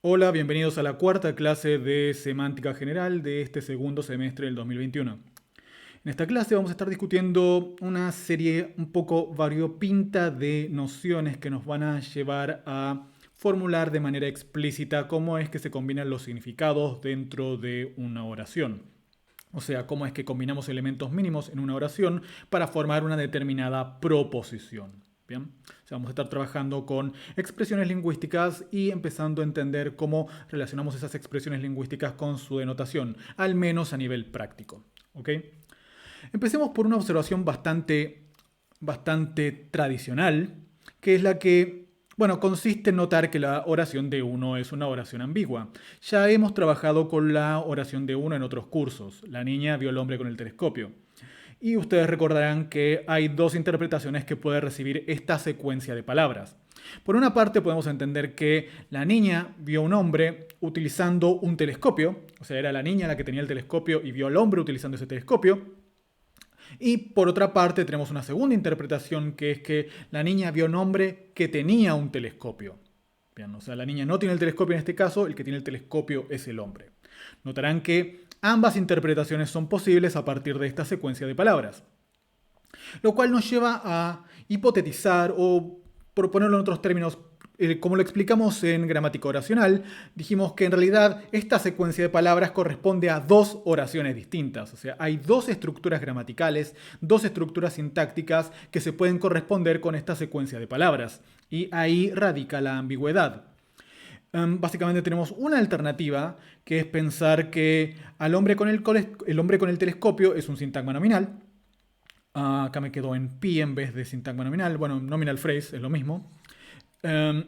Hola, bienvenidos a la cuarta clase de Semántica General de este segundo semestre del 2021. En esta clase vamos a estar discutiendo una serie un poco variopinta de nociones que nos van a llevar a formular de manera explícita cómo es que se combinan los significados dentro de una oración. O sea, cómo es que combinamos elementos mínimos en una oración para formar una determinada proposición. Bien, o sea, vamos a estar trabajando con expresiones lingüísticas y empezando a entender cómo relacionamos esas expresiones lingüísticas con su denotación, al menos a nivel práctico. ¿Ok? Empecemos por una observación bastante tradicional, que es la que, bueno, consiste en notar que la oración de uno es una oración ambigua. Ya hemos trabajado con la oración de uno en otros cursos. La niña vio al hombre con el telescopio. Y ustedes recordarán que hay dos interpretaciones que puede recibir esta secuencia de palabras. Por una parte podemos entender que la niña vio a un hombre utilizando un telescopio, o sea, era la niña la que tenía el telescopio y vio al hombre utilizando ese telescopio. Y por otra parte tenemos una segunda interpretación que es que la niña vio a un hombre que tenía un telescopio. Bien, o sea, la niña no tiene el telescopio en este caso, el que tiene el telescopio es el hombre. Notarán que ambas interpretaciones son posibles a partir de esta secuencia de palabras. Lo cual nos lleva a hipotetizar o, por ponerlo en otros términos, como lo explicamos en gramática oracional, dijimos que en realidad esta secuencia de palabras corresponde a dos oraciones distintas. O sea, hay dos estructuras gramaticales, dos estructuras sintácticas que se pueden corresponder con esta secuencia de palabras. Y ahí radica la ambigüedad. Básicamente tenemos una alternativa que es pensar que al hombre con el hombre con el telescopio es un sintagma nominal. Acá me quedo en pi en vez de sintagma nominal. Bueno, nominal phrase es lo mismo. Um,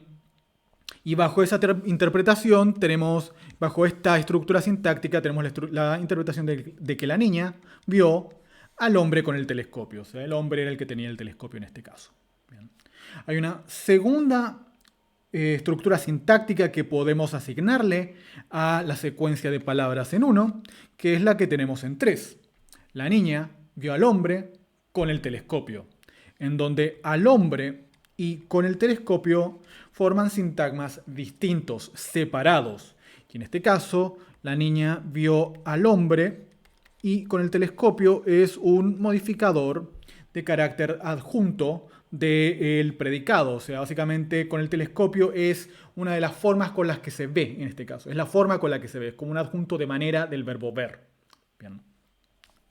y bajo esa interpretación tenemos, bajo esta estructura sintáctica, tenemos la interpretación de que la niña vio al hombre con el telescopio. O sea, el hombre era el que tenía el telescopio en este caso. Bien. Hay una segunda estructura sintáctica que podemos asignarle a la secuencia de palabras en uno, que es la que tenemos en 3. La niña vio al hombre con el telescopio, en donde al hombre y con el telescopio forman sintagmas distintos, separados. Y en este caso, la niña vio al hombre y con el telescopio es un modificador de carácter adjunto del predicado. O sea, básicamente con el telescopio es una de las formas con las que se ve en este caso. Es la forma con la que se ve, es como un adjunto de manera del verbo ver. Bien.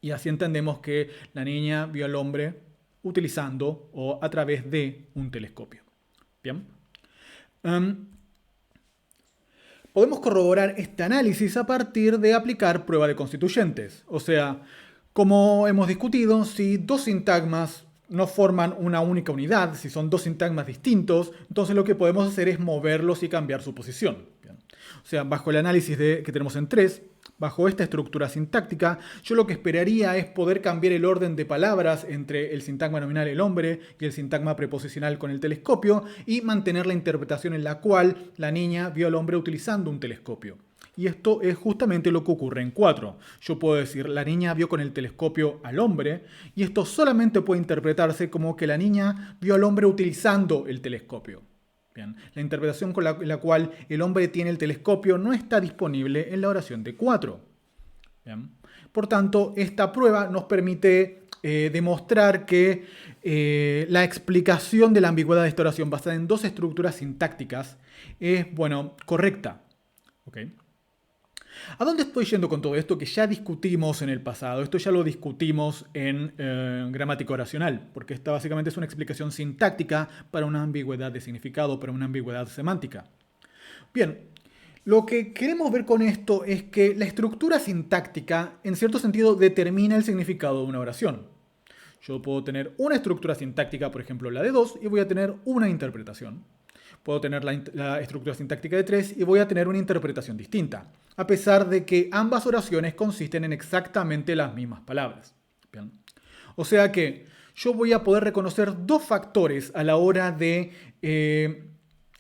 Y así entendemos que la niña vio al hombre utilizando o a través de un telescopio. Bien. Um, Podemos corroborar este análisis a partir de aplicar prueba de constituyentes. O sea, como hemos discutido, si dos sintagmas no forman una única unidad, si son dos sintagmas distintos, entonces lo que podemos hacer es moverlos y cambiar su posición. Bien. O sea, bajo el análisis que tenemos en 3, bajo esta estructura sintáctica, yo lo que esperaría es poder cambiar el orden de palabras entre el sintagma nominal el hombre y el sintagma preposicional con el telescopio y mantener la interpretación en la cual la niña vio al hombre utilizando un telescopio. Y esto es justamente lo que ocurre en 4. Yo puedo decir, la niña vio con el telescopio al hombre, y esto solamente puede interpretarse como que la niña vio al hombre utilizando el telescopio. Bien. La interpretación con la cual el hombre tiene el telescopio no está disponible en la oración de 4. Bien. Por tanto, esta prueba nos permite demostrar que la explicación de la ambigüedad de esta oración basada en dos estructuras sintácticas es, bueno, correcta. ¿Okay? ¿A dónde estoy yendo con todo esto que ya discutimos en el pasado? Esto ya lo discutimos en gramática oracional, porque esta básicamente es una explicación sintáctica para una ambigüedad de significado, para una ambigüedad semántica. Bien, lo que queremos ver con esto es que la estructura sintáctica, en cierto sentido, determina el significado de una oración. Yo puedo tener una estructura sintáctica, por ejemplo la de 2, y voy a tener una interpretación. Puedo tener la estructura sintáctica de 3 y voy a tener una interpretación distinta, a pesar de que ambas oraciones consisten en exactamente las mismas palabras. Bien. O sea que yo voy a poder reconocer dos factores a la hora de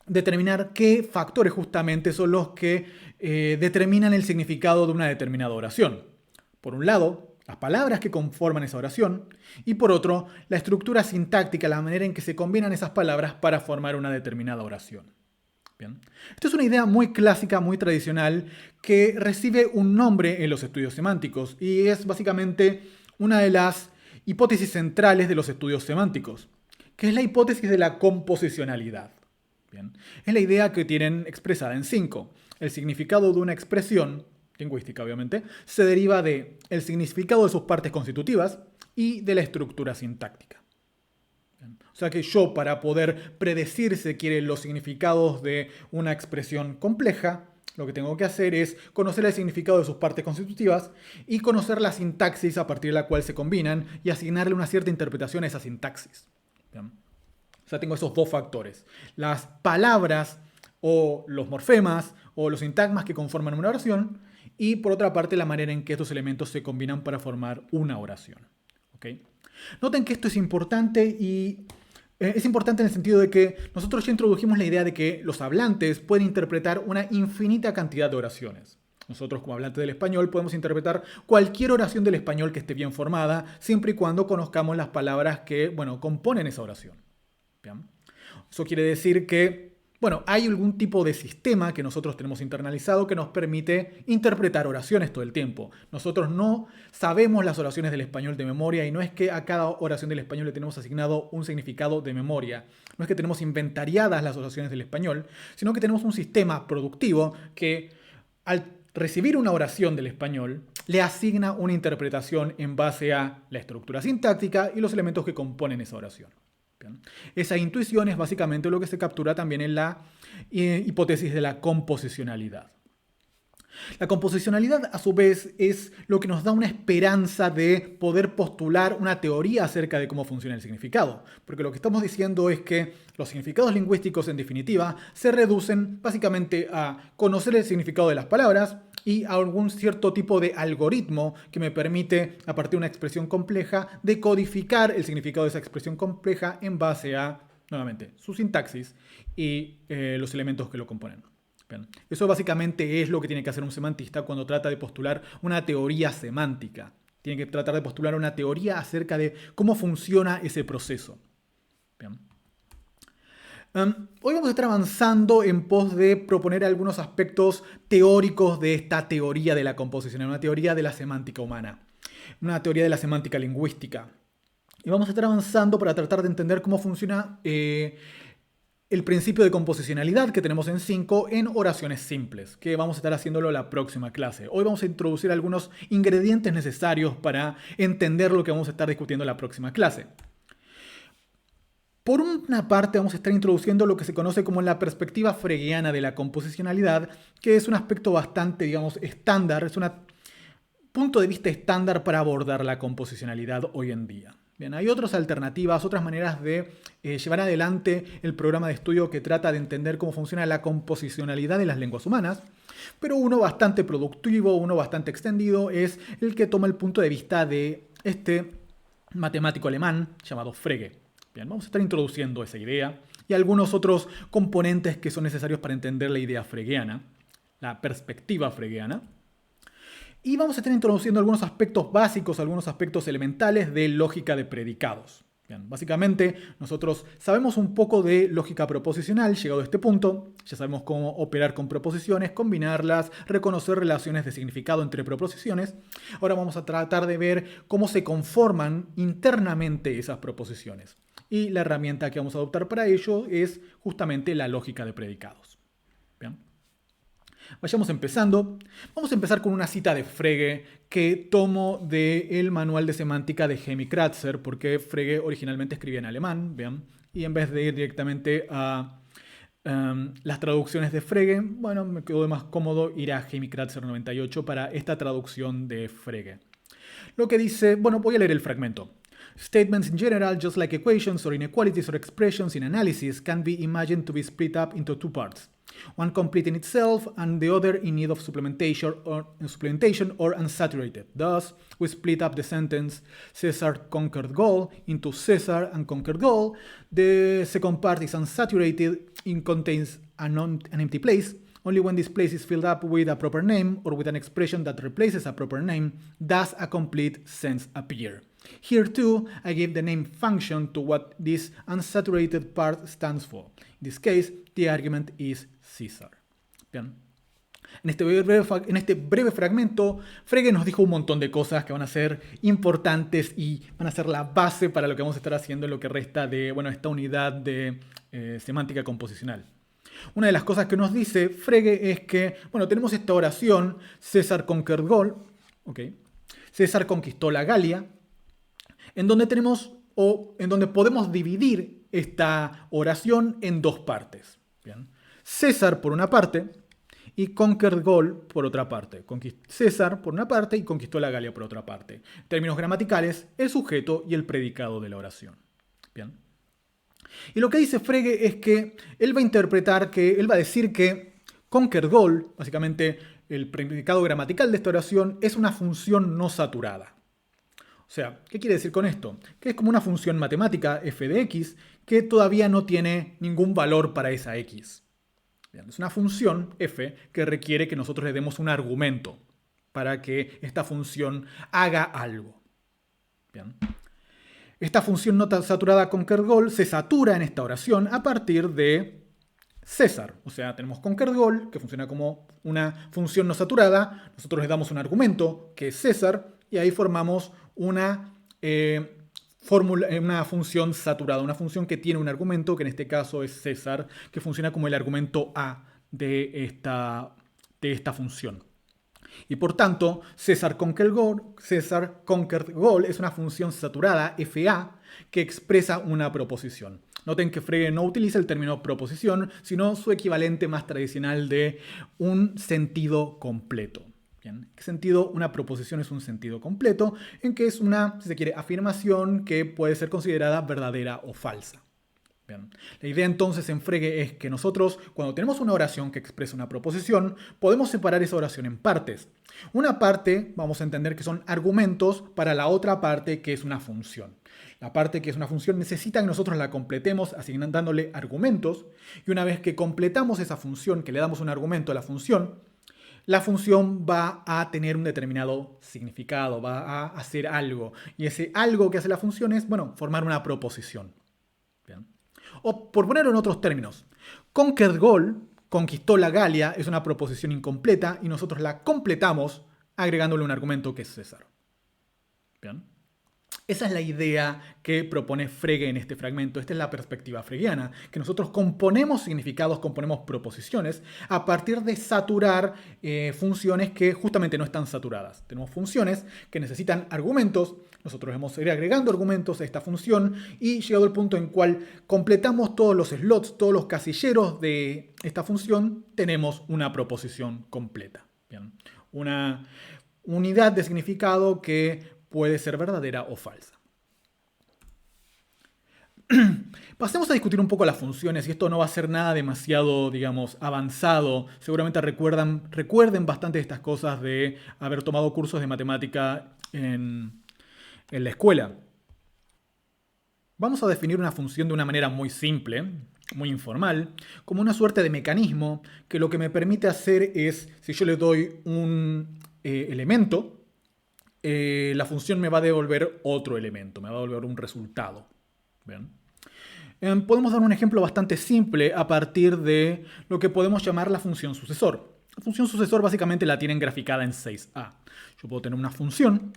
determinar qué factores justamente son los que determinan el significado de una determinada oración. Por un lado, las palabras que conforman esa oración, y por otro, la estructura sintáctica, la manera en que se combinan esas palabras para formar una determinada oración. Bien. Esto es una idea muy clásica, muy tradicional, que recibe un nombre en los estudios semánticos y es básicamente una de las hipótesis centrales de los estudios semánticos, que es la hipótesis de la composicionalidad. Bien. Es la idea que tienen expresada en 5. El significado de una expresión, lingüística obviamente, se deriva de el significado de sus partes constitutivas y de la estructura sintáctica. O sea que yo, para poder predecir, si se quiere, los significados de una expresión compleja, lo que tengo que hacer es conocer el significado de sus partes constitutivas y conocer la sintaxis a partir de la cual se combinan y asignarle una cierta interpretación a esa sintaxis. ¿Bien? O sea, tengo esos dos factores. Las palabras o los morfemas o los sintagmas que conforman una oración y, por otra parte, la manera en que estos elementos se combinan para formar una oración. ¿Okay? Noten que esto es importante y es importante en el sentido de que nosotros ya introdujimos la idea de que los hablantes pueden interpretar una infinita cantidad de oraciones. Nosotros, como hablantes del español, podemos interpretar cualquier oración del español que esté bien formada, siempre y cuando conozcamos las palabras que, componen esa oración. ¿Bien? Eso quiere decir que, hay algún tipo de sistema que nosotros tenemos internalizado que nos permite interpretar oraciones todo el tiempo. Nosotros no sabemos las oraciones del español de memoria y no es que a cada oración del español le tenemos asignado un significado de memoria. No es que tenemos inventariadas las oraciones del español, sino que tenemos un sistema productivo que al recibir una oración del español le asigna una interpretación en base a la estructura sintáctica y los elementos que componen esa oración. Bien. Esa intuición es básicamente lo que se captura también en la hipótesis de la composicionalidad. La composicionalidad, a su vez, es lo que nos da una esperanza de poder postular una teoría acerca de cómo funciona el significado. Porque lo que estamos diciendo es que los significados lingüísticos, en definitiva, se reducen básicamente a conocer el significado de las palabras y a algún cierto tipo de algoritmo que me permite, a partir de una expresión compleja, decodificar el significado de esa expresión compleja en base a, nuevamente, su sintaxis y los elementos que lo componen. Bien. Eso básicamente es lo que tiene que hacer un semantista cuando trata de postular una teoría semántica. Tiene que tratar de postular una teoría acerca de cómo funciona ese proceso. Bien. Hoy vamos a estar avanzando en pos de proponer algunos aspectos teóricos de esta teoría de la composición, una teoría de la semántica humana, una teoría de la semántica lingüística. Y vamos a estar avanzando para tratar de entender cómo funciona el principio de composicionalidad que tenemos en 5 en oraciones simples, que vamos a estar haciéndolo la próxima clase. Hoy vamos a introducir algunos ingredientes necesarios para entender lo que vamos a estar discutiendo la próxima clase. Por una parte vamos a estar introduciendo lo que se conoce como la perspectiva fregeana de la composicionalidad, que es un aspecto bastante, estándar, es un punto de vista estándar para abordar la composicionalidad hoy en día. Bien, hay otras alternativas, otras maneras de llevar adelante el programa de estudio que trata de entender cómo funciona la composicionalidad de las lenguas humanas, pero uno bastante productivo, uno bastante extendido, es el que toma el punto de vista de este matemático alemán llamado Frege. Bien, vamos a estar introduciendo esa idea y algunos otros componentes que son necesarios para entender la idea fregeana, la perspectiva fregeana. Y vamos a estar introduciendo algunos aspectos básicos, algunos aspectos elementales de lógica de predicados. Bien, básicamente, nosotros sabemos un poco de lógica proposicional, llegado a este punto. Ya sabemos cómo operar con proposiciones, combinarlas, reconocer relaciones de significado entre proposiciones. Ahora vamos a tratar de ver cómo se conforman internamente esas proposiciones. Y la herramienta que vamos a adoptar para ello es justamente la lógica de predicados. Bien. Vayamos empezando. Vamos a empezar con una cita de Frege que tomo del manual de semántica de Hemi Kratzer, porque Frege originalmente escribía en alemán, ¿bien? Y en vez de ir directamente a las traducciones de Frege, me quedó más cómodo ir a Hemi Kratzer 98 para esta traducción de Frege. Lo que dice, voy a leer el fragmento. Statements in general, just like equations or inequalities or expressions in analysis, can be imagined to be split up into two parts. One complete in itself and the other in need of supplementation or unsaturated. Thus, we split up the sentence Caesar conquered Gaul into Caesar and conquered Gaul. The second part is unsaturated and contains an empty place. Only when this place is filled up with a proper name or with an expression that replaces a proper name does a complete sense appear. Here too, I give the name function to what this unsaturated part stands for. In this case, the argument is Caesar. Bien. En este breve fragmento, Frege nos dijo un montón de cosas que van a ser importantes y van a ser la base para lo que vamos a estar haciendo en lo que resta de esta unidad de semántica composicional. Una de las cosas que nos dice Frege es que, tenemos esta oración, César conquered Gaul, César conquistó la Galia, en donde podemos dividir esta oración en dos partes. Bien. César por una parte y conquered Gaul por otra parte. César por una parte y conquistó la Galia por otra parte. En términos gramaticales, el sujeto y el predicado de la oración. Bien. Y lo que dice Frege es que él va a decir que conquered Gaul, básicamente el predicado gramatical de esta oración, es una función no saturada. O sea, ¿qué quiere decir con esto? Que es como una función matemática f de x que todavía no tiene ningún valor para esa x. Bien, es una función f que requiere que nosotros le demos un argumento para que esta función haga algo. Bien. Esta función no saturada conquered Gaul se satura en esta oración a partir de César. O sea, tenemos conquered Gaul, que funciona como una función no saturada. Nosotros le damos un argumento, que es César, y ahí formamos una función saturada, una función que tiene un argumento, que en este caso es César, que funciona como el argumento A de esta función. Y por tanto, César conquered Gaul es una función saturada, FA, que expresa una proposición. Noten que Frege no utiliza el término proposición, sino su equivalente más tradicional de un sentido completo. Bien. ¿En qué sentido? Una proposición es un sentido completo, en que es una, si se quiere, afirmación que puede ser considerada verdadera o falsa. Bien. La idea entonces en Frege es que nosotros, cuando tenemos una oración que expresa una proposición, podemos separar esa oración en partes. Una parte vamos a entender que son argumentos para la otra parte que es una función. La parte que es una función necesita que nosotros la completemos dándole argumentos, y una vez que completamos esa función, que le damos un argumento a la función va a tener un determinado significado, va a hacer algo. Y ese algo que hace la función es, formar una proposición. Bien. O por ponerlo en otros términos, conquered Gaul, conquistó la Galia, es una proposición incompleta y nosotros la completamos agregándole un argumento que es César. Bien. Esa es la idea que propone Frege en este fragmento. Esta es la perspectiva fregiana, que nosotros componemos significados, componemos proposiciones a partir de saturar funciones que justamente no están saturadas. Tenemos funciones que necesitan argumentos, nosotros vamos a ir agregando argumentos a esta función y llegado el punto en cual completamos todos los slots, todos los casilleros de esta función, tenemos una proposición completa. Bien. Una unidad de significado que puede ser verdadera o falsa. Pasemos a discutir un poco las funciones, y esto no va a ser nada demasiado, avanzado. Seguramente recuerden bastante de estas cosas de haber tomado cursos de matemática en la escuela. Vamos a definir una función de una manera muy simple, muy informal, como una suerte de mecanismo que lo que me permite hacer es, si yo le doy un elemento, la función me va a devolver otro elemento, me va a devolver un resultado. ¿Bien? Podemos dar un ejemplo bastante simple a partir de lo que podemos llamar la función sucesor. La función sucesor básicamente la tienen graficada en 6a. Yo puedo tener una función,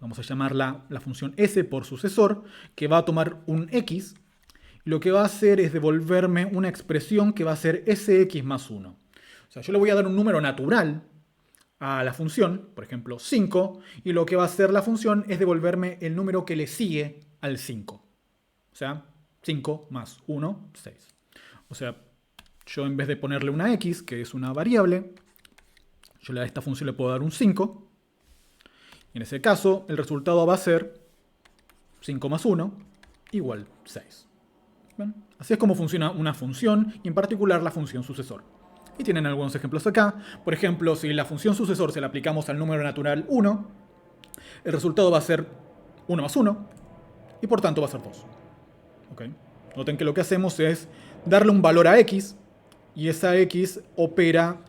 vamos a llamarla la función s por sucesor, que va a tomar un x, y lo que va a hacer es devolverme una expresión que va a ser sx más 1. O sea, yo le voy a dar un número natural a la función, por ejemplo 5, y lo que va a hacer la función es devolverme el número que le sigue al 5. O sea, 5 más 1, 6. O sea, yo en vez de ponerle una x, que es una variable, yo a esta función le puedo dar un 5. Y en ese caso, el resultado va a ser 5 más 1 igual 6. ¿Bien? Así es como funciona una función, y en particular la función sucesor. Y tienen algunos ejemplos acá. Por ejemplo, si la función sucesor se la aplicamos al número natural 1, el resultado va a ser 1 más 1, y por tanto va a ser 2. ¿Okay? Noten que lo que hacemos es darle un valor a x, y esa x opera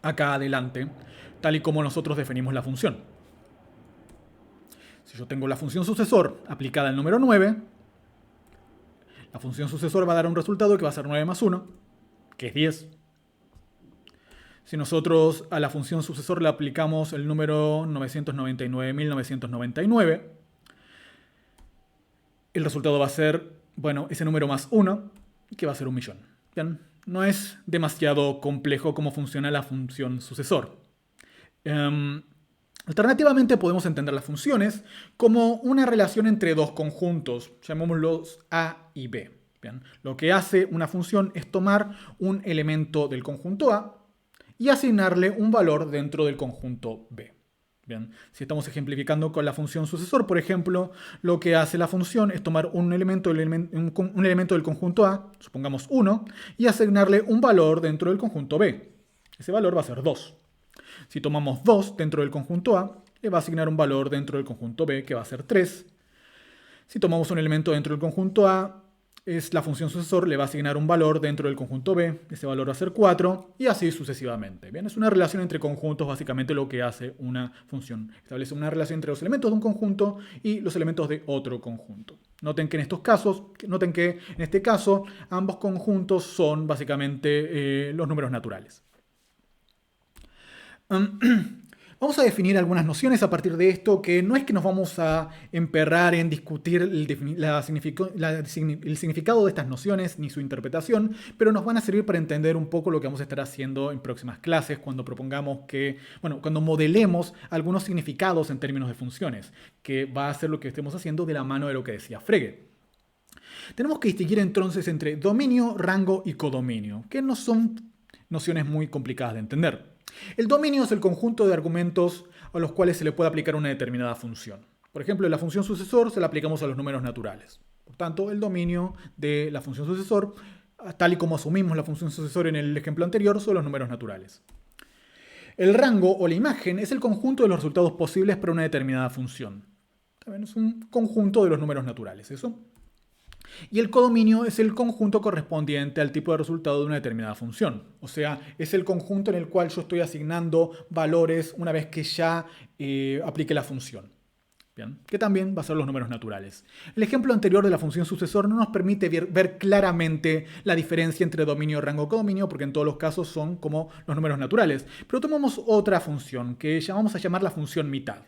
acá adelante, tal y como nosotros definimos la función. Si yo tengo la función sucesor aplicada al número 9, la función sucesor va a dar un resultado que va a ser 9 más 1, que es 10. Si nosotros a la función sucesor le aplicamos el número 999.999, el resultado va a ser, bueno, ese número más 1, que va a ser 1.000.000. ¿Bien? No es demasiado complejo cómo funciona la función sucesor. Alternativamente podemos entender las funciones como una relación entre dos conjuntos, llamémoslos A y B. ¿Bien? Lo que hace una función es tomar un elemento del conjunto A y asignarle un valor dentro del conjunto B. Bien, si estamos ejemplificando con la función sucesor, por ejemplo, lo que hace la función es tomar un elemento del conjunto A, supongamos 1, y asignarle un valor dentro del conjunto B. Ese valor va a ser 2. Si tomamos 2 dentro del conjunto A, le va a asignar un valor dentro del conjunto B que va a ser 3. Si tomamos un elemento dentro del conjunto A, la función sucesor le va a asignar un valor dentro del conjunto B, ese valor va a ser 4, y así sucesivamente. Bien, es una relación entre conjuntos, básicamente lo que hace una función. Establece una relación entre los elementos de un conjunto y los elementos de otro conjunto. Noten que en este caso, ambos conjuntos son básicamente los números naturales. Vamos a definir algunas nociones a partir de esto, que no es que nos vamos a emperrar en discutir el significado de estas nociones ni su interpretación, pero nos van a servir para entender un poco lo que vamos a estar haciendo en próximas clases cuando cuando modelemos algunos significados en términos de funciones, que va a ser lo que estemos haciendo de la mano de lo que decía Frege. Tenemos que distinguir entonces entre dominio, rango y codominio, que no son nociones muy complicadas de entender. El dominio es el conjunto de argumentos a los cuales se le puede aplicar una determinada función. Por ejemplo, la función sucesor se la aplicamos a los números naturales. Por tanto, el dominio de la función sucesor, tal y como asumimos la función sucesor en el ejemplo anterior, son los números naturales. El rango o la imagen es el conjunto de los resultados posibles para una determinada función. También es un conjunto de los números naturales, ¿eso? Y el codominio es el conjunto correspondiente al tipo de resultado de una determinada función. O sea, es el conjunto en el cual yo estoy asignando valores una vez que ya aplique la función. Bien, que también va a ser los números naturales. El ejemplo anterior de la función sucesor no nos permite ver claramente la diferencia entre dominio, rango y codominio, porque en todos los casos son como los números naturales. Pero tomamos otra función que vamos a llamar la función mitad.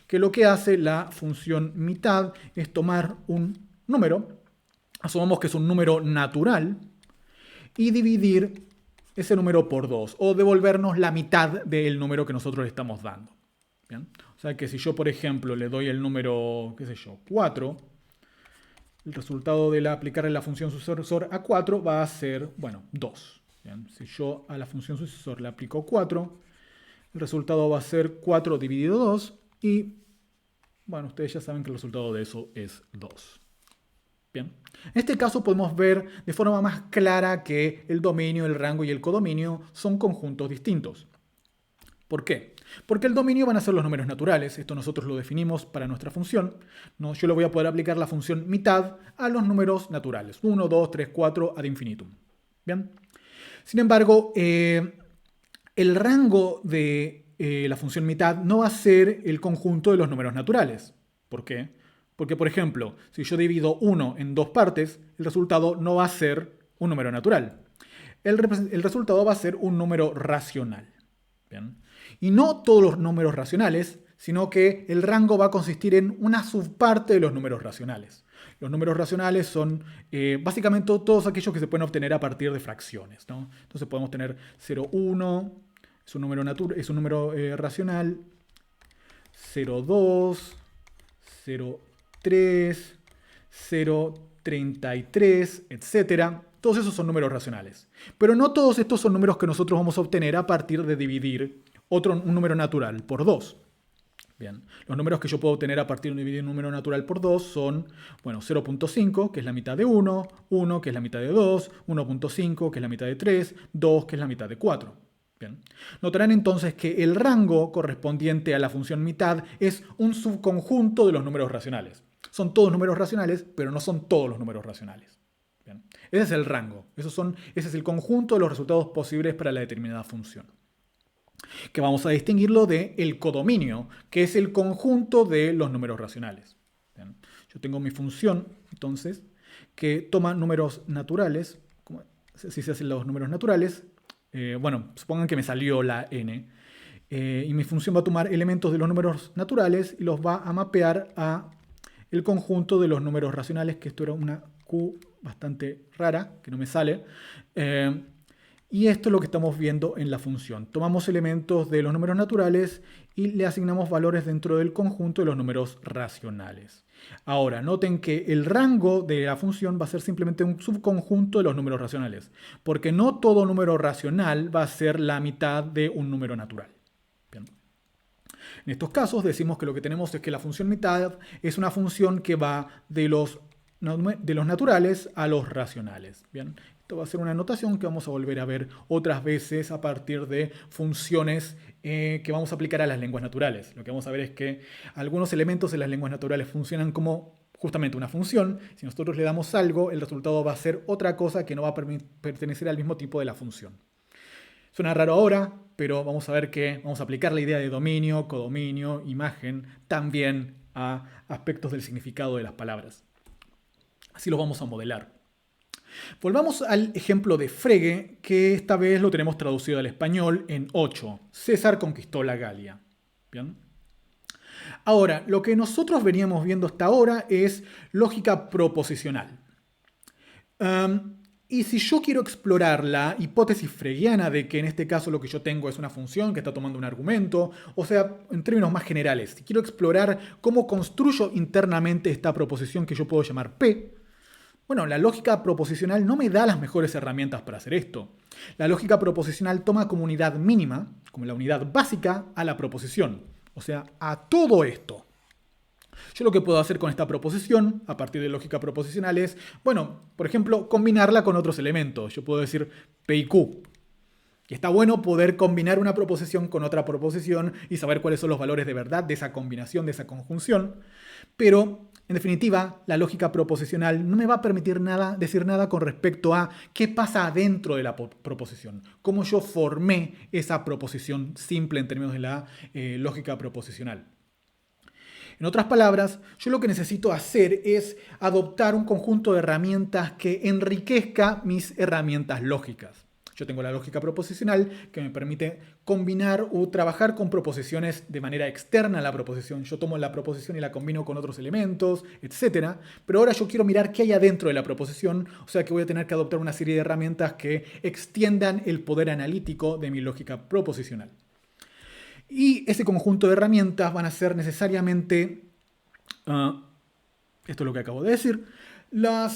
Que lo que hace la función mitad es tomar un número, asumamos que es un número natural, y dividir ese número por 2, o devolvernos la mitad del número que nosotros le estamos dando. ¿Bien? O sea que si yo, por ejemplo, le doy el número, 4, el resultado de aplicarle la función sucesor a 4 va a ser, 2. ¿Bien? Si yo a la función sucesor le aplico 4, el resultado va a ser 4 dividido 2, y, ustedes ya saben que el resultado de eso es 2. Bien. En este caso podemos ver de forma más clara que el dominio, el rango y el codominio son conjuntos distintos. ¿Por qué? Porque el dominio van a ser los números naturales. Esto nosotros lo definimos para nuestra función. ¿No? Yo le voy a poder aplicar la función mitad a los números naturales. 1, 2, 3, 4 ad infinitum. ¿Bien? Sin embargo, el rango de la función mitad no va a ser el conjunto de los números naturales. ¿Por qué? Porque, por ejemplo, si yo divido 1 en 2 partes, el resultado no va a ser un número natural. El resultado va a ser un número racional. ¿Bien? Y no todos los números racionales, sino que el rango va a consistir en una subparte de los números racionales. Los números racionales son básicamente todos aquellos que se pueden obtener a partir de fracciones, ¿no? Entonces podemos tener 0,1, es un número racional, 0,2, 0,3, 0,33, etc. Todos esos son números racionales. Pero no todos estos son números que nosotros vamos a obtener a partir de dividir un número natural por 2. Bien, los números que yo puedo obtener a partir de dividir un número natural por 2 son, 0.5, que es la mitad de 1, 1, que es la mitad de 2, 1.5, que es la mitad de 3, 2, que es la mitad de 4. Bien. Notarán entonces que el rango correspondiente a la función mitad es un subconjunto de los números racionales. Son todos números racionales, pero no son todos los números racionales. Bien. Ese es el rango. Ese es el conjunto de los resultados posibles para la determinada función. que vamos a distinguirlo del codominio, que es el conjunto de los números racionales. Bien. Yo tengo mi función, entonces, que toma números naturales, como si se hacen los números naturales, bueno, supongan que me salió la n, y mi función va a tomar elementos de los números naturales y los va a mapear a el conjunto de los números racionales, que esto era una Q bastante rara, que no me sale. Y esto es lo que estamos viendo en la función. Tomamos elementos de los números naturales y le asignamos valores dentro del conjunto de los números racionales. Ahora, noten que el rango de la función va a ser simplemente un subconjunto de los números racionales, porque no todo número racional va a ser la mitad de un número natural. Bien. En estos casos decimos que lo que tenemos es que la función mitad es una función que va de los naturales a los racionales. Bien. Esto va a ser una notación que vamos a volver a ver otras veces a partir de funciones que vamos a aplicar a las lenguas naturales. Lo que vamos a ver es que algunos elementos de las lenguas naturales funcionan como justamente una función. Si nosotros le damos algo, el resultado va a ser otra cosa que no va a pertenecer al mismo tipo de la función. Suena raro ahora, pero vamos a ver que vamos a aplicar la idea de dominio, codominio, imagen, también a aspectos del significado de las palabras. Así los vamos a modelar. Volvamos al ejemplo de Frege, que esta vez lo tenemos traducido al español en 8. César conquistó la Galia. ¿Bien? Ahora, lo que nosotros veníamos viendo hasta ahora es lógica proposicional. Y si yo quiero explorar la hipótesis fregiana de que en este caso lo que yo tengo es una función que está tomando un argumento, o sea, en términos más generales, si quiero explorar cómo construyo internamente esta proposición que yo puedo llamar P, bueno, la lógica proposicional no me da las mejores herramientas para hacer esto. La lógica proposicional toma como unidad mínima, como la unidad básica, a la proposición, o sea, a todo esto. Yo lo que puedo hacer con esta proposición, a partir de lógica proposicional, es, bueno, por ejemplo, combinarla con otros elementos. Yo puedo decir P y Q. Y está bueno poder combinar una proposición con otra proposición y saber cuáles son los valores de verdad de esa combinación, de esa conjunción. Pero, en definitiva, la lógica proposicional no me va a permitir decir nada con respecto a qué pasa adentro de la proposición. Cómo yo formé esa proposición simple en términos de la lógica proposicional. En otras palabras, yo lo que necesito hacer es adoptar un conjunto de herramientas que enriquezca mis herramientas lógicas. Yo tengo la lógica proposicional que me permite combinar o trabajar con proposiciones de manera externa a la proposición. Yo tomo la proposición y la combino con otros elementos, etc. Pero ahora yo quiero mirar qué hay adentro de la proposición, o sea que voy a tener que adoptar una serie de herramientas que extiendan el poder analítico de mi lógica proposicional. Y ese conjunto de herramientas van a ser necesariamente, esto es lo que acabo de decir, la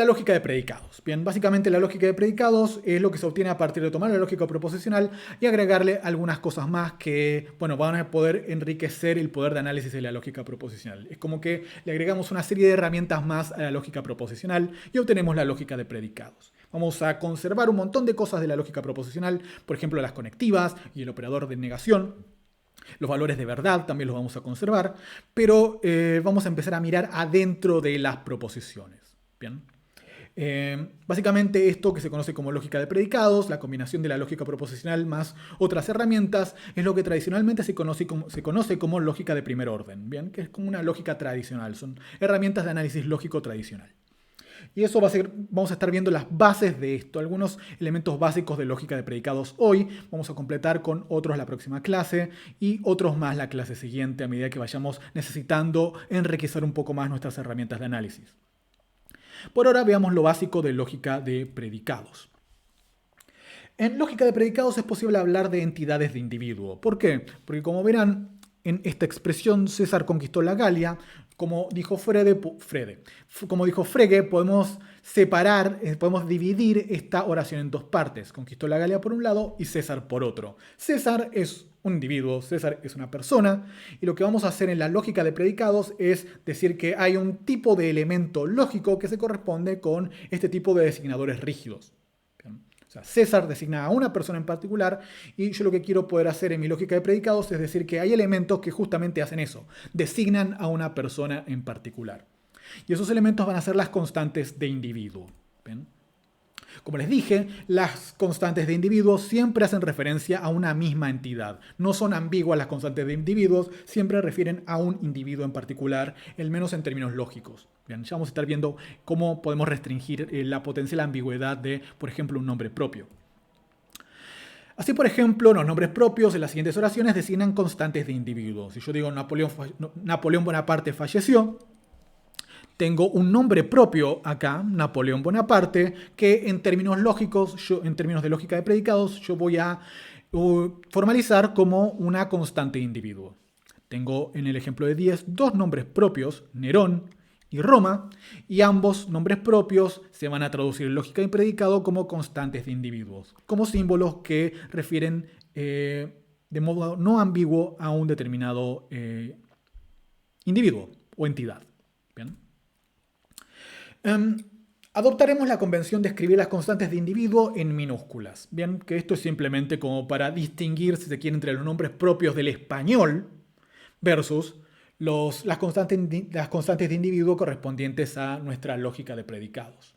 lógica de predicados. Bien, básicamente la lógica de predicados es lo que se obtiene a partir de tomar la lógica proposicional y agregarle algunas cosas más que, bueno, van a poder enriquecer el poder de análisis de la lógica proposicional. Es como que le agregamos una serie de herramientas más a la lógica proposicional y obtenemos la lógica de predicados. Vamos a conservar un montón de cosas de la lógica proposicional, por ejemplo las conectivas y el operador de negación. Los valores de verdad también los vamos a conservar, pero vamos a empezar a mirar adentro de las proposiciones. Bien. Básicamente esto que se conoce como lógica de predicados, la combinación de la lógica proposicional más otras herramientas, es lo que tradicionalmente se conoce como lógica de primer orden, ¿bien? Que es como una lógica tradicional, son herramientas de análisis lógico tradicional. Y eso vamos a estar viendo las bases de esto, algunos elementos básicos de lógica de predicados hoy. Vamos a completar con otros la próxima clase y otros más la clase siguiente a medida que vayamos necesitando enriquecer un poco más nuestras herramientas de análisis. Por ahora veamos lo básico de lógica de predicados. En lógica de predicados es posible hablar de entidades de individuo. ¿Por qué? Porque como verán, en esta expresión César conquistó la Galia, como dijo Frege, podemos separar, podemos dividir esta oración en dos partes. Conquistó la Galia por un lado y César por otro. César es un individuo, César es una persona, y lo que vamos a hacer en la lógica de predicados es decir que hay un tipo de elemento lógico que se corresponde con este tipo de designadores rígidos. O sea, César designa a una persona en particular y yo lo que quiero poder hacer en mi lógica de predicados es decir que hay elementos que justamente hacen eso, designan a una persona en particular. Y esos elementos van a ser las constantes de individuo. ¿Ven? Como les dije, las constantes de individuos siempre hacen referencia a una misma entidad. No son ambiguas las constantes de individuos, siempre refieren a un individuo en particular, al menos en términos lógicos. Bien, ya vamos a estar viendo cómo podemos restringir la potencial ambigüedad de, por ejemplo, un nombre propio. Así, por ejemplo, los nombres propios en las siguientes oraciones designan constantes de individuos. Si yo digo Napoleón Bonaparte falleció, tengo un nombre propio acá, Napoleón Bonaparte, que en términos lógicos, en términos de lógica de predicados, yo voy a formalizar como una constante de individuo. Tengo en el ejemplo de 10 dos nombres propios, Nerón y Roma, y ambos nombres propios se van a traducir en lógica de predicado como constantes de individuos, como símbolos que refieren de modo no ambiguo a un determinado individuo o entidad. ¿Bien? Adoptaremos la convención de escribir las constantes de individuo en minúsculas. Bien, que esto es simplemente como para distinguir, si se quiere, entre los nombres propios del español versus las constantes de individuo correspondientes a nuestra lógica de predicados.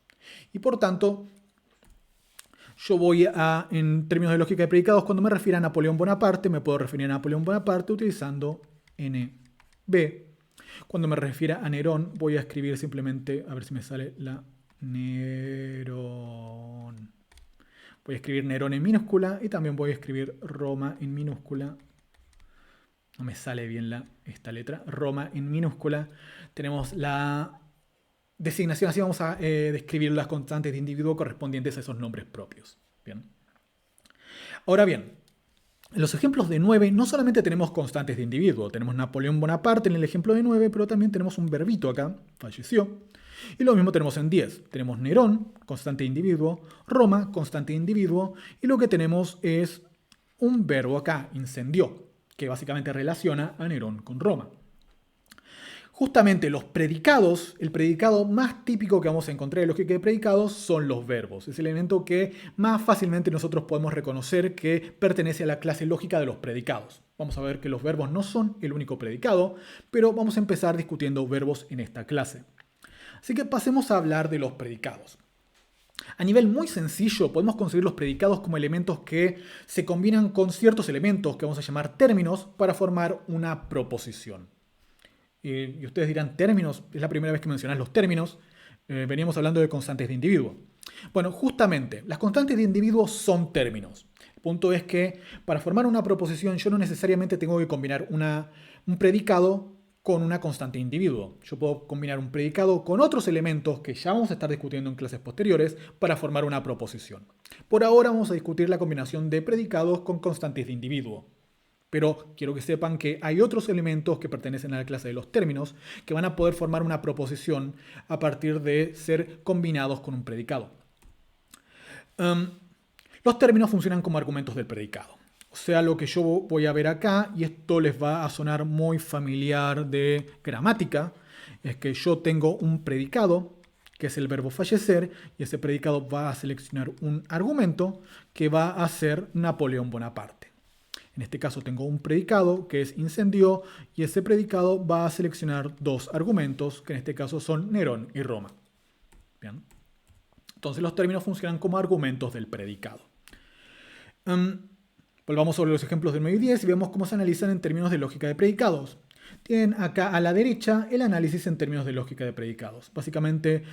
Y por tanto, yo voy a, en términos de lógica de predicados, cuando me refiero a Napoleón Bonaparte, me puedo referir a Napoleón Bonaparte utilizando NB. Cuando me refiero a Nerón, voy a escribir simplemente, a ver si me sale la Nerón. Voy a escribir Nerón en minúscula y también voy a escribir Roma en minúscula. No me sale bien esta letra. Roma en minúscula. Tenemos la designación, así vamos a describir las constantes de individuo correspondientes a esos nombres propios. Bien. Ahora bien, en los ejemplos de 9 no solamente tenemos constantes de individuo, tenemos Napoleón Bonaparte en el ejemplo de 9, pero también tenemos un verbito acá, falleció. Y lo mismo tenemos en 10. Tenemos Nerón, constante de individuo, Roma, constante de individuo, y lo que tenemos es un verbo acá, incendió, que básicamente relaciona a Nerón con Roma. Justamente los predicados, el predicado más típico que vamos a encontrar en lógica de predicados son los verbos. Es el elemento que más fácilmente nosotros podemos reconocer que pertenece a la clase lógica de los predicados. Vamos a ver que los verbos no son el único predicado, pero vamos a empezar discutiendo verbos en esta clase. Así que pasemos a hablar de los predicados. A nivel muy sencillo, podemos conseguir los predicados como elementos que se combinan con ciertos elementos que vamos a llamar términos para formar una proposición. Y ustedes dirán, términos, es la primera vez que mencionas los términos. Veníamos hablando de constantes de individuo. Bueno, justamente, las constantes de individuo son términos. El punto es que para formar una proposición yo no necesariamente tengo que combinar un predicado con una constante de individuo. Yo puedo combinar un predicado con otros elementos que ya vamos a estar discutiendo en clases posteriores para formar una proposición. Por ahora vamos a discutir la combinación de predicados con constantes de individuo. Pero quiero que sepan que hay otros elementos que pertenecen a la clase de los términos que van a poder formar una proposición a partir de ser combinados con un predicado. Los términos funcionan como argumentos del predicado. O sea, lo que yo voy a ver acá, y esto les va a sonar muy familiar de gramática, es que yo tengo un predicado, que es el verbo fallecer, y ese predicado va a seleccionar un argumento que va a ser Napoleón Bonaparte. En este caso tengo un predicado que es incendió y ese predicado va a seleccionar dos argumentos que en este caso son Nerón y Roma. Bien. Entonces los términos funcionan como argumentos del predicado. Volvamos sobre los ejemplos de 9 y 10 y vemos cómo se analizan en términos de lógica de predicados. Tienen acá a la derecha el análisis en términos de lógica de predicados. Básicamente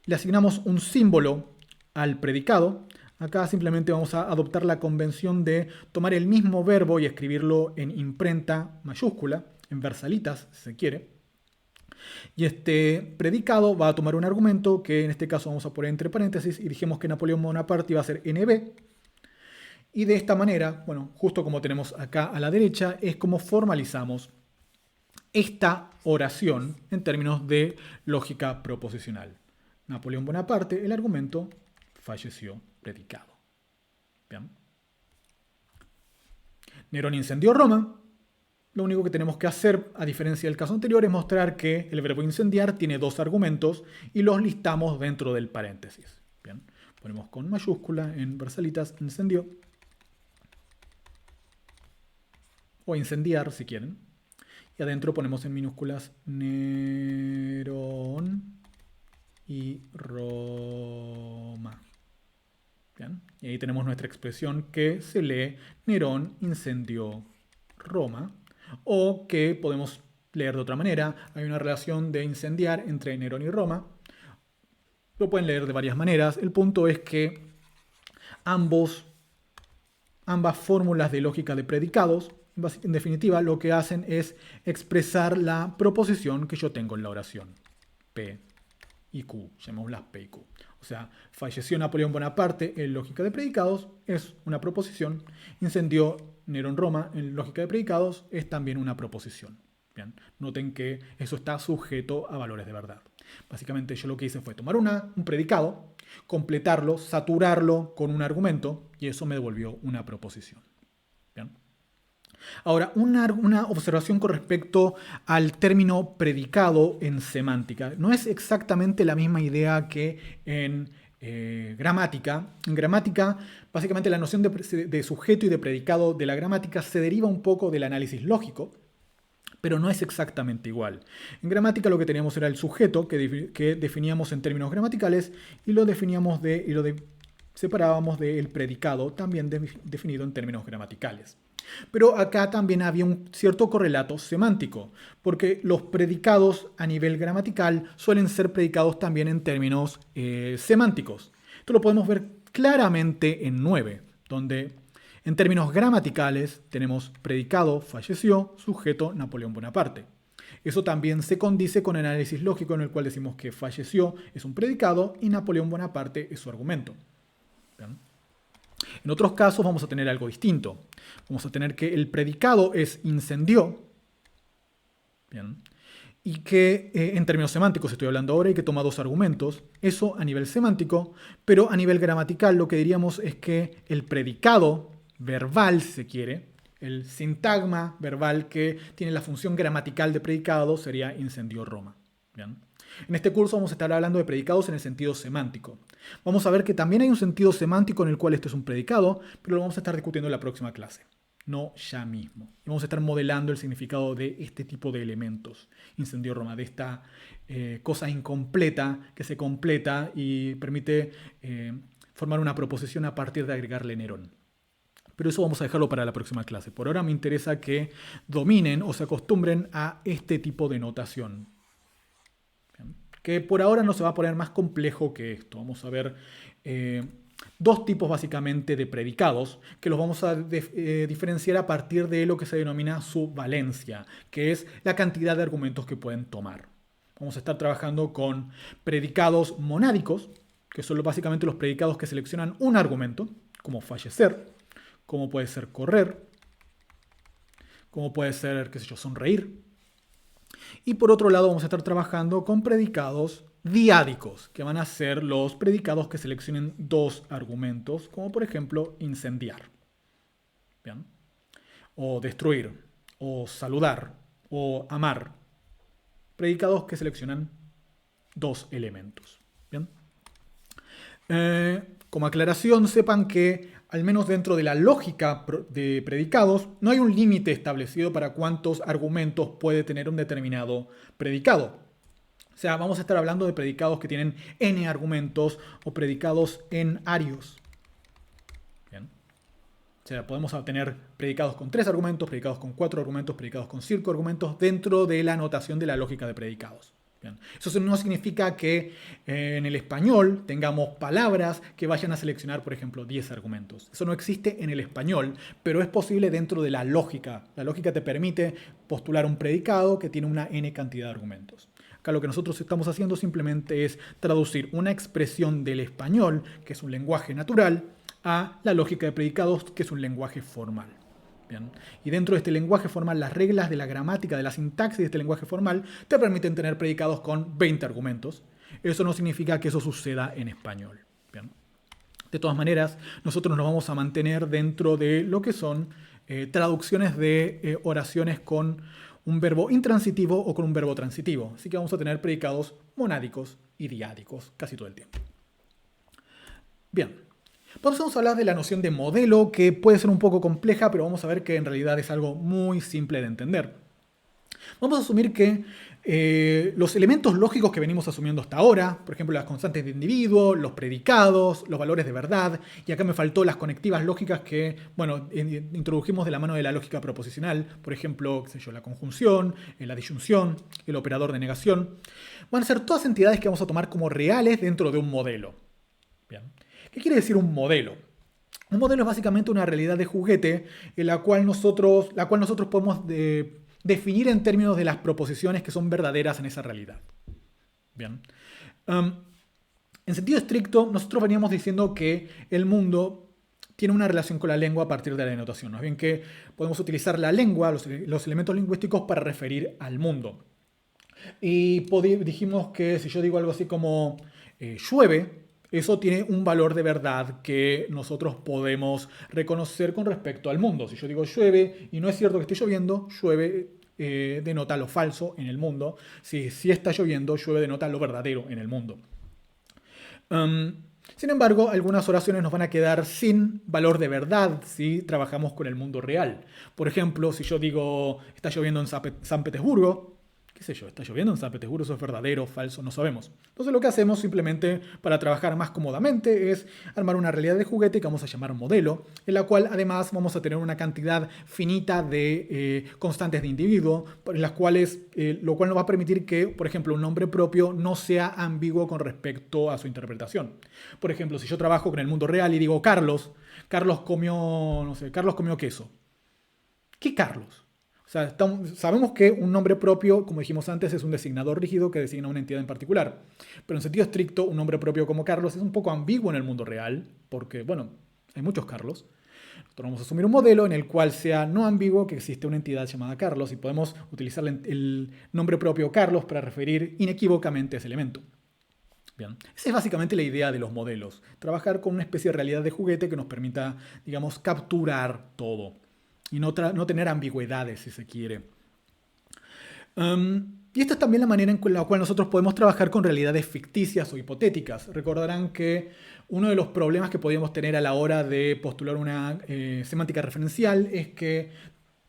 le asignamos un símbolo al predicado. Acá simplemente vamos a adoptar la convención de tomar el mismo verbo y escribirlo en imprenta mayúscula, en versalitas, si se quiere. Y este predicado va a tomar un argumento que en este caso vamos a poner entre paréntesis y dijimos que Napoleón Bonaparte iba a ser NB. Y de esta manera, bueno, justo como tenemos acá a la derecha, es como formalizamos esta oración en términos de lógica proposicional. Napoleón Bonaparte, el argumento, falleció, predicado. Bien. Nerón incendió Roma. Lo único que tenemos que hacer, a diferencia del caso anterior, es mostrar que el verbo incendiar tiene dos argumentos y los listamos dentro del paréntesis. Bien. Ponemos con mayúscula en versalitas incendió. O incendiar si quieren. Y adentro ponemos en minúsculas Nerón y Roma. ¿Bien? Y ahí tenemos nuestra expresión que se lee Nerón incendió Roma, o que podemos leer de otra manera. Hay una relación de incendiar entre Nerón y Roma. Lo pueden leer de varias maneras. El punto es que ambas fórmulas de lógica de predicados, en definitiva, lo que hacen es expresar la proposición que yo tengo en la oración. P y Q, llamémoslas P y Q. O sea, falleció Napoleón Bonaparte en lógica de predicados, es una proposición. Incendió Nerón Roma en lógica de predicados, es también una proposición. Bien, noten que eso está sujeto a valores de verdad. Básicamente yo lo que hice fue tomar un predicado, completarlo, saturarlo con un argumento, y eso me devolvió una proposición. Bien. Ahora, una observación con respecto al término predicado en semántica. No es exactamente la misma idea que en gramática. En gramática, básicamente la noción de sujeto y de predicado de la gramática se deriva un poco del análisis lógico, pero no es exactamente igual. En gramática lo que teníamos era el sujeto, que definíamos en términos gramaticales, y lo separábamos del predicado, también definido en términos gramaticales. Pero acá también había un cierto correlato semántico, porque los predicados a nivel gramatical suelen ser predicados también en términos semánticos. Esto lo podemos ver claramente en 9, donde en términos gramaticales tenemos predicado, falleció, sujeto, Napoleón Bonaparte. Eso también se condice con el análisis lógico en el cual decimos que falleció es un predicado y Napoleón Bonaparte es su argumento. ¿Bien? En otros casos vamos a tener algo distinto. Vamos a tener que el predicado es incendió. Bien. Y que en términos semánticos estoy hablando ahora y que toma dos argumentos. Eso a nivel semántico, pero a nivel gramatical lo que diríamos es que el predicado verbal, si se quiere, el sintagma verbal que tiene la función gramatical de predicado sería incendió Roma. ¿Bien? En este curso vamos a estar hablando de predicados en el sentido semántico. Vamos a ver que también hay un sentido semántico en el cual esto es un predicado, pero lo vamos a estar discutiendo en la próxima clase, no ya mismo. Y vamos a estar modelando el significado de este tipo de elementos. Incendió Roma, de esta cosa incompleta que se completa y permite formar una proposición a partir de agregarle Nerón. Pero eso vamos a dejarlo para la próxima clase. Por ahora me interesa que dominen o se acostumbren a este tipo de notación, que por ahora no se va a poner más complejo que esto. Vamos a ver dos tipos básicamente de predicados que los vamos a diferenciar a partir de lo que se denomina su valencia, que es la cantidad de argumentos que pueden tomar. Vamos a estar trabajando con predicados monádicos, que son básicamente los predicados que seleccionan un argumento, como fallecer, como puede ser correr, como puede ser, qué sé yo, sonreír. Y por otro lado vamos a estar trabajando con predicados diádicos, que van a ser los predicados que seleccionen dos argumentos, como por ejemplo incendiar, ¿bien? O destruir, o saludar, o amar. Predicados que seleccionan dos elementos, ¿bien? Como aclaración, sepan que al menos dentro de la lógica de predicados, no hay un límite establecido para cuántos argumentos puede tener un determinado predicado. O sea, vamos a estar hablando de predicados que tienen n argumentos o predicados n-arios. Bien. O sea, podemos tener predicados con 3 argumentos, predicados con 4 argumentos, predicados con 5 argumentos dentro de la notación de la lógica de predicados. Bien. Eso no significa que en el español tengamos palabras que vayan a seleccionar, por ejemplo, 10 argumentos. Eso no existe en el español, pero es posible dentro de la lógica. La lógica te permite postular un predicado que tiene una n cantidad de argumentos. Acá lo que nosotros estamos haciendo simplemente es traducir una expresión del español, que es un lenguaje natural, a la lógica de predicados, que es un lenguaje formal. Bien. Y dentro de este lenguaje formal, las reglas de la gramática, de la sintaxis de este lenguaje formal, te permiten tener predicados con 20 argumentos. Eso no significa que eso suceda en español. Bien. De todas maneras, nosotros nos vamos a mantener dentro de lo que son traducciones de oraciones con un verbo intransitivo o con un verbo transitivo. Así que vamos a tener predicados monádicos y diádicos casi todo el tiempo. Bien. Vamos a hablar de la noción de modelo, que puede ser un poco compleja, pero vamos a ver que en realidad es algo muy simple de entender. Vamos a asumir que los elementos lógicos que venimos asumiendo hasta ahora, por ejemplo, las constantes de individuo, los predicados, los valores de verdad, y acá me faltó las conectivas lógicas que, bueno, introdujimos de la mano de la lógica proposicional, por ejemplo, qué sé yo, la conjunción, la disyunción, el operador de negación, van a ser todas entidades que vamos a tomar como reales dentro de un modelo. Bien. ¿Qué quiere decir un modelo? Un modelo es básicamente una realidad de juguete en la cual nosotros podemos definir en términos de las proposiciones que son verdaderas en esa realidad. Bien. En sentido estricto, nosotros veníamos diciendo que el mundo tiene una relación con la lengua a partir de la denotación. Más bien que podemos utilizar la lengua, los elementos lingüísticos, para referir al mundo. Y dijimos que si yo digo algo así como llueve, eso tiene un valor de verdad que nosotros podemos reconocer con respecto al mundo. Si yo digo llueve y no es cierto que esté lloviendo, llueve denota lo falso en el mundo. Si está lloviendo, llueve denota lo verdadero en el mundo. Sin embargo, algunas oraciones nos van a quedar sin valor de verdad si trabajamos con el mundo real. Por ejemplo, si yo digo está lloviendo en San Petersburgo, qué sé yo, está lloviendo en San Petersburgo, eso es verdadero, falso, no sabemos. Entonces lo que hacemos simplemente para trabajar más cómodamente es armar una realidad de juguete que vamos a llamar modelo, en la cual además vamos a tener una cantidad finita de constantes de individuo, en las cuales, lo cual nos va a permitir que, por ejemplo, un nombre propio no sea ambiguo con respecto a su interpretación. Por ejemplo, si yo trabajo con el mundo real y digo Carlos comió, no sé, Carlos comió queso. ¿Qué Carlos? O sea, sabemos que un nombre propio, como dijimos antes, es un designador rígido que designa una entidad en particular. Pero en sentido estricto, un nombre propio como Carlos es un poco ambiguo en el mundo real, porque, bueno, hay muchos Carlos. Nosotros vamos a asumir un modelo en el cual sea no ambiguo que existe una entidad llamada Carlos y podemos utilizar el nombre propio Carlos para referir inequívocamente a ese elemento. Bien. Esa es básicamente la idea de los modelos. Trabajar con una especie de realidad de juguete que nos permita, digamos, capturar todo y no tener ambigüedades, si se quiere. Y esta es también la manera en la cual nosotros podemos trabajar con realidades ficticias o hipotéticas. Recordarán que uno de los problemas que podíamos tener a la hora de postular una semántica referencial es que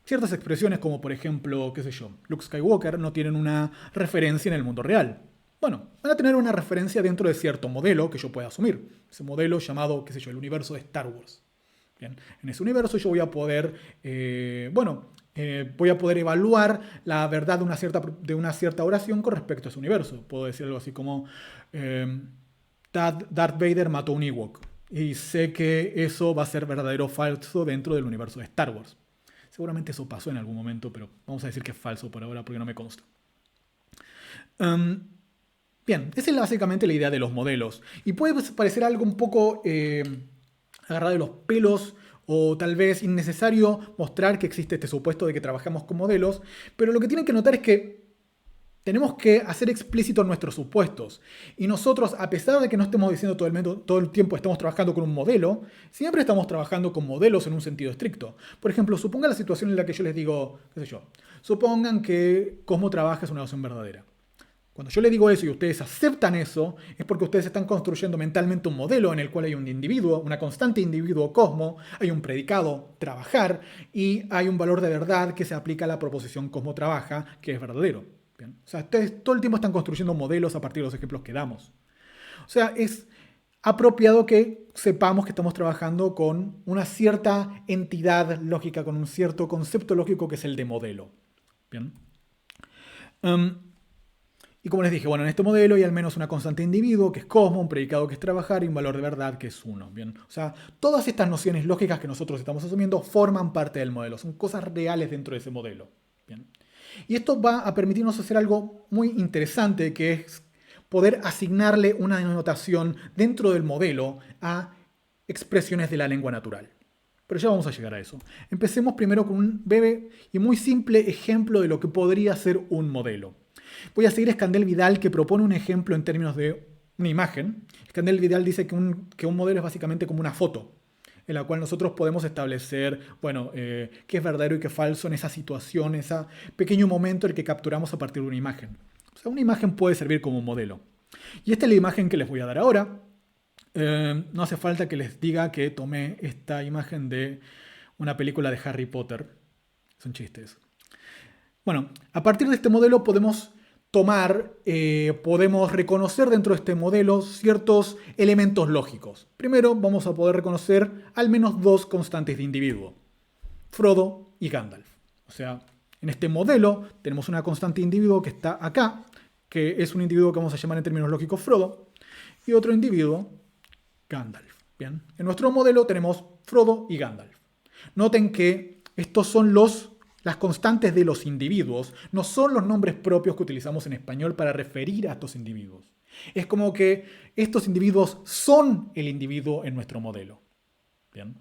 ciertas expresiones como por ejemplo, qué sé yo, Luke Skywalker no tienen una referencia en el mundo real. Bueno, van a tener una referencia dentro de cierto modelo que yo pueda asumir. Ese modelo llamado, qué sé yo, el universo de Star Wars. Bien, en ese universo yo voy a poder, voy a poder evaluar la verdad de una cierta oración con respecto a ese universo. Puedo decir algo así como, Darth Vader mató a un Ewok. Y sé que eso va a ser verdadero o falso dentro del universo de Star Wars. Seguramente eso pasó en algún momento, pero vamos a decir que es falso por ahora porque no me consta. Bien, esa es básicamente la idea de los modelos. Y puede parecer algo un poco agarrado de los pelos o tal vez innecesario mostrar que existe este supuesto de que trabajamos con modelos, pero lo que tienen que notar es que tenemos que hacer explícitos nuestros supuestos. Y nosotros, a pesar de que no estemos diciendo todo el tiempo estamos trabajando con un modelo, siempre estamos trabajando con modelos en un sentido estricto. Por ejemplo, supongan la situación en la que yo les digo, qué sé yo, supongan que cómo trabaja es una oración verdadera. Cuando yo les digo eso y ustedes aceptan eso, es porque ustedes están construyendo mentalmente un modelo en el cual hay un individuo, una constante individuo cosmo, hay un predicado trabajar y hay un valor de verdad que se aplica a la proposición cosmo trabaja, que es verdadero. Bien. O sea, ustedes todo el tiempo están construyendo modelos a partir de los ejemplos que damos. O sea, es apropiado que sepamos que estamos trabajando con una cierta entidad lógica, con un cierto concepto lógico que es el de modelo. Bien. Y como les dije, bueno, en este modelo hay al menos una constante individuo, que es cosmo, un predicado que es trabajar y un valor de verdad que es 1. Bien. O sea, todas estas nociones lógicas que nosotros estamos asumiendo forman parte del modelo, son cosas reales dentro de ese modelo. Bien. Y esto va a permitirnos hacer algo muy interesante, que es poder asignarle una denotación dentro del modelo a expresiones de la lengua natural. Pero ya vamos a llegar a eso. Empecemos primero con un breve y muy simple ejemplo de lo que podría ser un modelo. Voy a seguir a Escandel Vidal, que propone un ejemplo en términos de una imagen. Escandel Vidal dice que un modelo es básicamente como una foto, en la cual nosotros podemos establecer, bueno, qué es verdadero y qué es falso en esa situación, ese pequeño momento en el que capturamos a partir de una imagen. O sea, una imagen puede servir como modelo. Y esta es la imagen que les voy a dar ahora. No hace falta que les diga que tomé esta imagen de una película de Harry Potter. Son chistes. Bueno, a partir de este modelo podemos podemos reconocer dentro de este modelo ciertos elementos lógicos. Primero vamos a poder reconocer al menos dos constantes de individuo, Frodo y Gandalf. O sea, en este modelo tenemos una constante de individuo que está acá, que es un individuo que vamos a llamar en términos lógicos Frodo, y otro individuo, Gandalf. Bien, en nuestro modelo tenemos Frodo y Gandalf. Noten que estos son las constantes de los individuos, no son los nombres propios que utilizamos en español para referir a estos individuos. Es como que estos individuos son el individuo en nuestro modelo. Bien.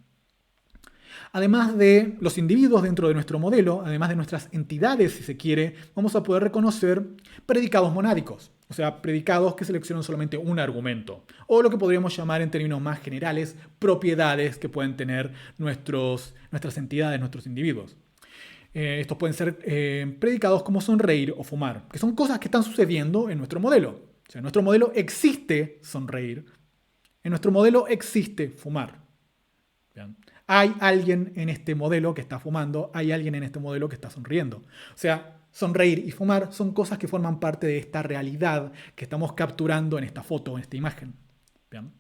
Además de los individuos dentro de nuestro modelo, además de nuestras entidades, si se quiere, vamos a poder reconocer predicados monádicos, o sea, predicados que seleccionan solamente un argumento, o lo que podríamos llamar en términos más generales, propiedades que pueden tener nuestras entidades, nuestros individuos. Estos pueden ser predicados como sonreír o fumar, que son cosas que están sucediendo en nuestro modelo. O sea, en nuestro modelo existe sonreír, en nuestro modelo existe fumar. ¿Bien? Hay alguien en este modelo que está fumando, hay alguien en este modelo que está sonriendo. O sea, sonreír y fumar son cosas que forman parte de esta realidad que estamos capturando en esta foto, en esta imagen. ¿Bien?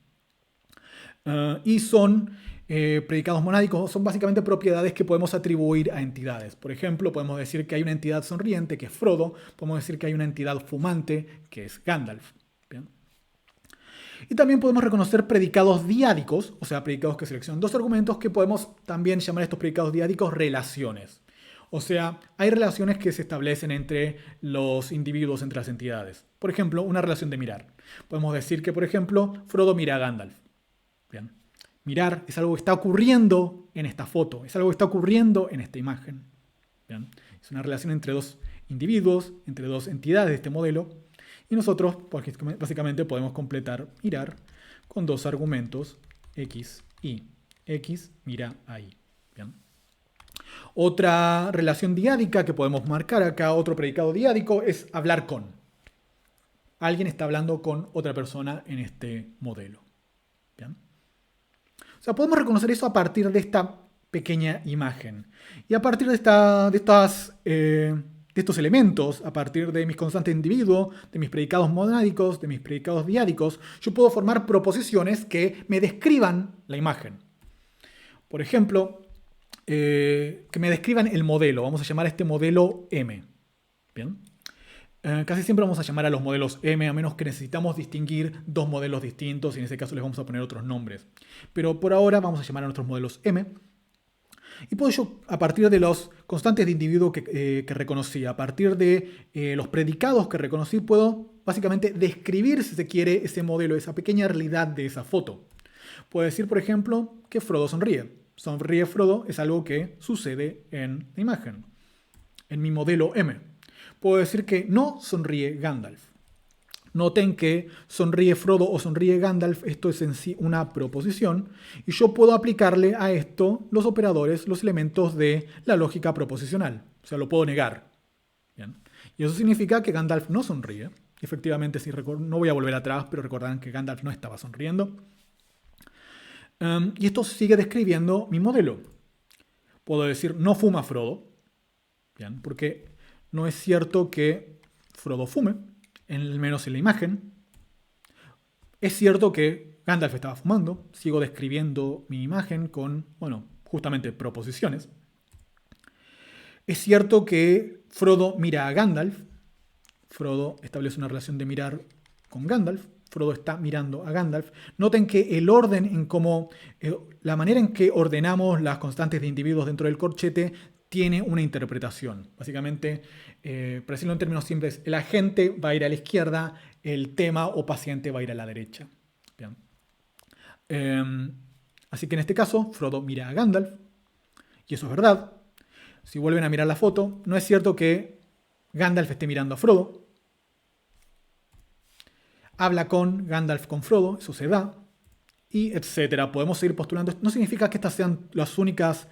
Y son predicados monádicos, son básicamente propiedades que podemos atribuir a entidades. Por ejemplo, podemos decir que hay una entidad sonriente, que es Frodo, podemos decir que hay una entidad fumante, que es Gandalf. ¿Bien? Y también podemos reconocer predicados diádicos, o sea, predicados que seleccionan dos argumentos, que podemos también llamar estos predicados diádicos relaciones. O sea, hay relaciones que se establecen entre los individuos, entre las entidades. Por ejemplo, una relación de mirar. Podemos decir que, por ejemplo, Frodo mira a Gandalf. Bien. Mirar es algo que está ocurriendo en esta foto, es algo que está ocurriendo en esta imagen. Bien. Es una relación entre dos individuos, entre dos entidades de este modelo. Y nosotros básicamente podemos completar mirar con dos argumentos X y X mira ahí. Bien. Otra relación diádica que podemos marcar acá, otro predicado diádico, es hablar con. Alguien está hablando con otra persona en este modelo. Bien. O sea, podemos reconocer eso a partir de esta pequeña imagen. Y a partir de estos elementos, a partir de mis constantes de individuo, de mis predicados monádicos, de mis predicados diádicos, yo puedo formar proposiciones que me describan la imagen. Por ejemplo, que me describan el modelo. Vamos a llamar a este modelo M. ¿Bien? Casi siempre vamos a llamar a los modelos M, a menos que necesitamos distinguir dos modelos distintos y en ese caso les vamos a poner otros nombres. Pero por ahora vamos a llamar a nuestros modelos M. Y puedo yo, a partir de los constantes de individuo que reconocí, a partir de los predicados que reconocí, puedo básicamente describir, si se quiere, ese modelo, esa pequeña realidad de esa foto. Puedo decir, por ejemplo, que Frodo sonríe. Sonríe Frodo es algo que sucede en la imagen, en mi modelo M. Puedo decir que no sonríe Gandalf. Noten que sonríe Frodo o sonríe Gandalf, esto es en sí una proposición, y yo puedo aplicarle a esto los operadores, los elementos de la lógica proposicional. O sea, lo puedo negar. Bien. Y eso significa que Gandalf no sonríe. Efectivamente, no voy a volver atrás, pero recordarán que Gandalf no estaba sonriendo. Y esto sigue describiendo mi modelo. Puedo decir no fuma Frodo. Bien, porque no es cierto que Frodo fume, al menos en la imagen. Es cierto que Gandalf estaba fumando. Sigo describiendo mi imagen con, bueno, justamente proposiciones. Es cierto que Frodo mira a Gandalf. Frodo establece una relación de mirar con Gandalf. Frodo está mirando a Gandalf. Noten que el orden en cómo, la manera en que ordenamos las constantes de individuos dentro del corchete tiene una interpretación. Básicamente, para decirlo en términos simples, el agente va a ir a la izquierda, el tema o paciente va a ir a la derecha. Bien. Así que en este caso, Frodo mira a Gandalf, y eso es verdad. Si vuelven a mirar la foto, no es cierto que Gandalf esté mirando a Frodo. Habla con Gandalf con Frodo, eso se da, y etcétera. Podemos seguir postulando. No significa que estas sean las únicas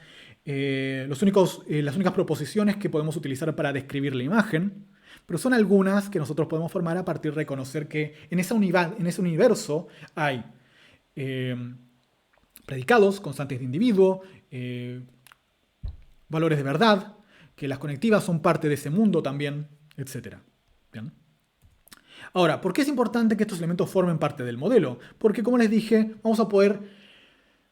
proposiciones que podemos utilizar para describir la imagen, pero son algunas que nosotros podemos formar a partir de reconocer que en ese universo hay predicados, constantes de individuo, valores de verdad, que las conectivas son parte de ese mundo también, etc. ¿Bien? Ahora, ¿por qué es importante que estos elementos formen parte del modelo? Porque, como les dije, vamos a poder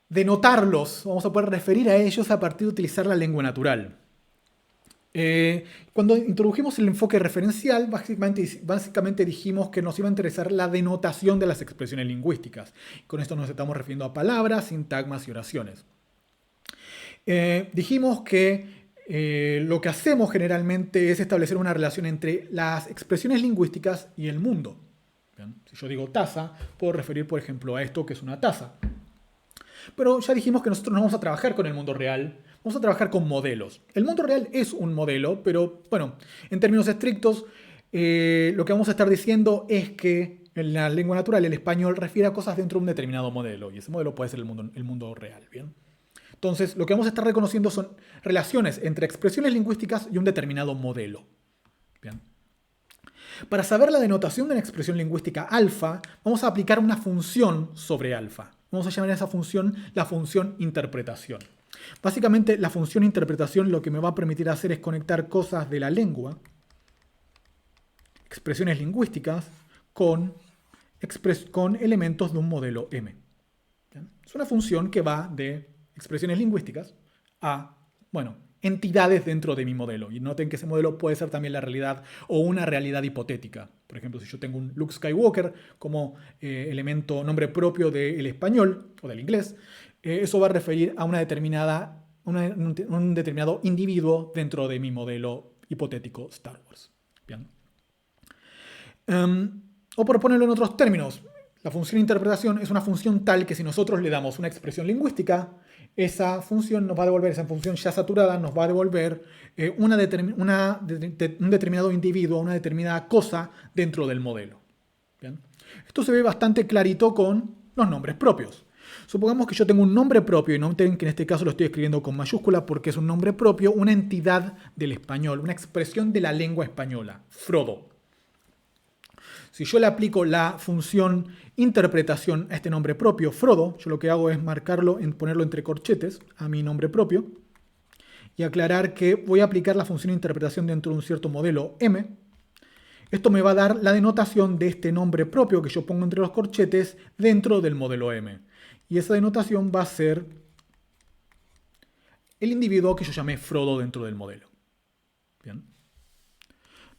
denotarlos, vamos a poder referir a ellos a partir de utilizar la lengua natural. Cuando introdujimos el enfoque referencial, básicamente dijimos que nos iba a interesar la denotación de las expresiones lingüísticas. Con esto nos estamos refiriendo a palabras, sintagmas y oraciones. Dijimos que lo que hacemos generalmente es establecer una relación entre las expresiones lingüísticas y el mundo. ¿Bien? Si yo digo taza, puedo referir, por ejemplo, a esto que es una taza. Pero ya dijimos que nosotros no vamos a trabajar con el mundo real, vamos a trabajar con modelos. El mundo real es un modelo, pero bueno, en términos estrictos, lo que vamos a estar diciendo es que en la lengua natural el español refiere a cosas dentro de un determinado modelo, y ese modelo puede ser el mundo real. ¿Bien? Entonces, lo que vamos a estar reconociendo son relaciones entre expresiones lingüísticas y un determinado modelo. ¿Bien? Para saber la denotación de una expresión lingüística alfa, vamos a aplicar una función sobre alfa. Vamos a llamar a esa función la función interpretación. Básicamente, la función interpretación lo que me va a permitir hacer es conectar cosas de la lengua, expresiones lingüísticas, con elementos de un modelo M. ¿Bien? Es una función que va de expresiones lingüísticas a, bueno, entidades dentro de mi modelo. Y noten que ese modelo puede ser también la realidad o una realidad hipotética. Por ejemplo, si yo tengo un Luke Skywalker como elemento, nombre propio del español o del inglés, eso va a referir a un determinado individuo dentro de mi modelo hipotético Star Wars. Bien. O por ponerlo en otros términos, la función interpretación es una función tal que si nosotros le damos una expresión lingüística, esa función nos va a devolver, esa función ya saturada nos va a devolver un determinado individuo, una determinada cosa dentro del modelo. ¿Bien? Esto se ve bastante clarito con los nombres propios. Supongamos que yo tengo un nombre propio, y noten que en este caso lo estoy escribiendo con mayúscula porque es un nombre propio, una entidad del español, una expresión de la lengua española, Frodo. Si yo le aplico la función interpretación a este nombre propio, Frodo, yo lo que hago es marcarlo, ponerlo entre corchetes a mi nombre propio y aclarar que voy a aplicar la función interpretación dentro de un cierto modelo M. Esto me va a dar la denotación de este nombre propio que yo pongo entre los corchetes dentro del modelo M. Y esa denotación va a ser el individuo que yo llamé Frodo dentro del modelo. Bien.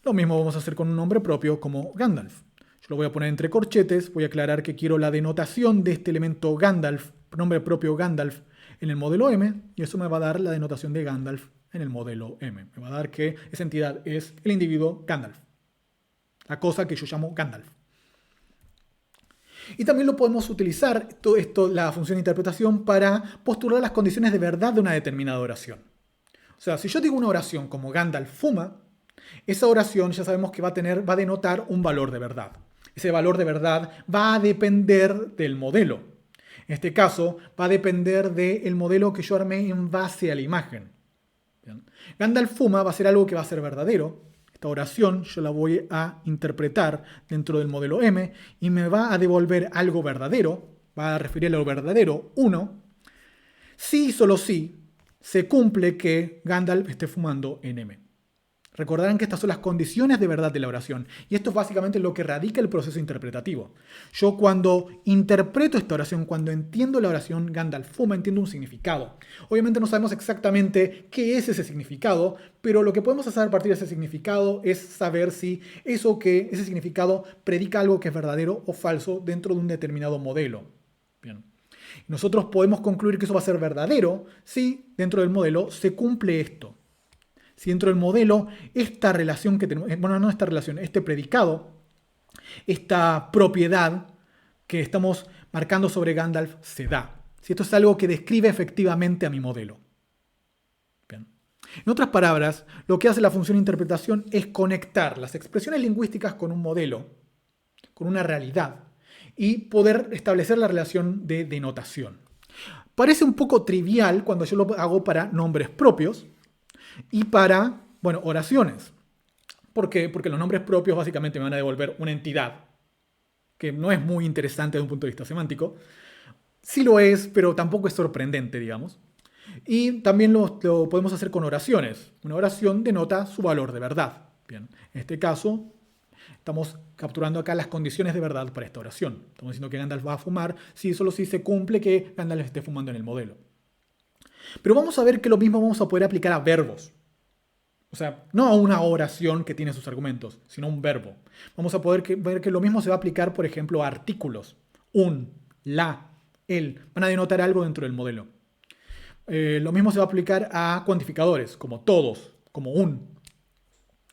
Lo mismo vamos a hacer con un nombre propio como Gandalf. Yo lo voy a poner entre corchetes, voy a aclarar que quiero la denotación de este elemento Gandalf, nombre propio Gandalf, en el modelo M, y eso me va a dar la denotación de Gandalf en el modelo M. Me va a dar que esa entidad es el individuo Gandalf, la cosa que yo llamo Gandalf. Y también lo podemos utilizar, todo esto, la función de interpretación, para postular las condiciones de verdad de una determinada oración. O sea, si yo digo una oración como Gandalf fuma, esa oración ya sabemos que va a denotar un valor de verdad. Ese valor de verdad va a depender del modelo. En este caso, va a depender del modelo que yo armé en base a la imagen. ¿Bien? Gandalf fuma va a ser algo que va a ser verdadero. Esta oración yo la voy a interpretar dentro del modelo M y me va a devolver algo verdadero, va a referir a lo verdadero 1, si y solo si se cumple que Gandalf esté fumando en M. Recordarán que estas son las condiciones de verdad de la oración. Y esto es básicamente lo que radica el proceso interpretativo. Yo cuando interpreto esta oración, cuando entiendo la oración Gandalf fuma, entiendo un significado. Obviamente no sabemos exactamente qué es ese significado, pero lo que podemos hacer a partir de ese significado es saber si ese significado predica algo que es verdadero o falso dentro de un determinado modelo. Bien. Nosotros podemos concluir que eso va a ser verdadero si dentro del modelo se cumple esto. Si dentro del modelo esta relación que tenemos, bueno, no esta relación, este predicado, esta propiedad que estamos marcando sobre Gandalf se da. Si esto es algo que describe efectivamente a mi modelo. Bien. En otras palabras, lo que hace la función de interpretación es conectar las expresiones lingüísticas con un modelo, con una realidad, y poder establecer la relación de denotación. Parece un poco trivial cuando yo lo hago para nombres propios, y para, bueno, oraciones. ¿Por qué? Porque los nombres propios básicamente me van a devolver una entidad que no es muy interesante desde un punto de vista semántico. Sí lo es, pero tampoco es sorprendente, digamos. Y también lo podemos hacer con oraciones. Una oración denota su valor de verdad. Bien, en este caso estamos capturando acá las condiciones de verdad para esta oración. Estamos diciendo que Gandalf va a fumar si solo si se cumple que Gandalf esté fumando en el modelo. Pero vamos a ver que lo mismo vamos a poder aplicar a verbos. O sea, no a una oración que tiene sus argumentos, sino a un verbo. Vamos a poder ver que lo mismo se va a aplicar, por ejemplo, a artículos. Un, la, el. Van a denotar algo dentro del modelo. Lo mismo se va a aplicar a cuantificadores, como todos, como un.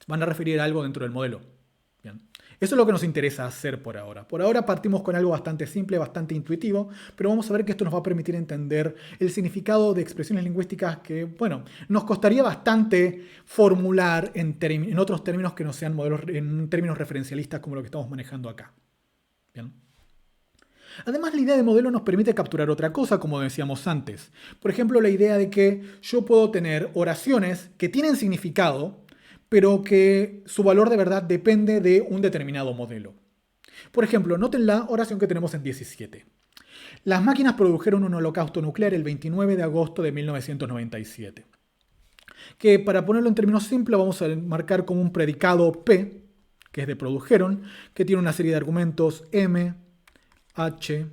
Van a referir a algo dentro del modelo. Bien. Eso es lo que nos interesa hacer por ahora. Por ahora partimos con algo bastante simple, bastante intuitivo, pero vamos a ver que esto nos va a permitir entender el significado de expresiones lingüísticas que, bueno, nos costaría bastante formular en otros términos que no sean modelos, en términos referencialistas como lo que estamos manejando acá. Bien. Además, la idea de modelo nos permite capturar otra cosa, como decíamos antes. Por ejemplo, la idea de que yo puedo tener oraciones que tienen significado, pero que su valor de verdad depende de un determinado modelo. Por ejemplo, noten la oración que tenemos en 17. Las máquinas produjeron un holocausto nuclear el 29 de agosto de 1997. Que para ponerlo en términos simples vamos a marcar como un predicado P, que es de produjeron, que tiene una serie de argumentos M, H,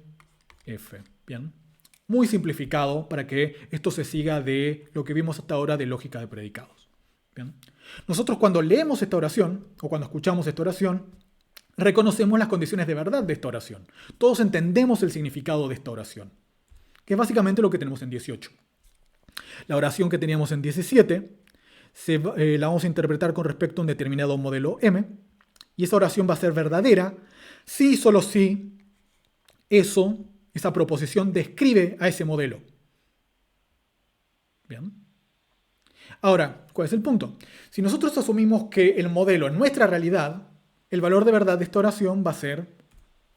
F. Bien. Muy simplificado para que esto se siga de lo que vimos hasta ahora de lógica de predicados. Bien. Nosotros cuando leemos esta oración, o cuando escuchamos esta oración, reconocemos las condiciones de verdad de esta oración. Todos entendemos el significado de esta oración, que es básicamente lo que tenemos en 18. La oración que teníamos en 17 la vamos a interpretar con respecto a un determinado modelo M, y esa oración va a ser verdadera si y solo si esa proposición describe a ese modelo. Bien. Ahora, ¿cuál es el punto? Si nosotros asumimos que el modelo en nuestra realidad, el valor de verdad de esta oración va a ser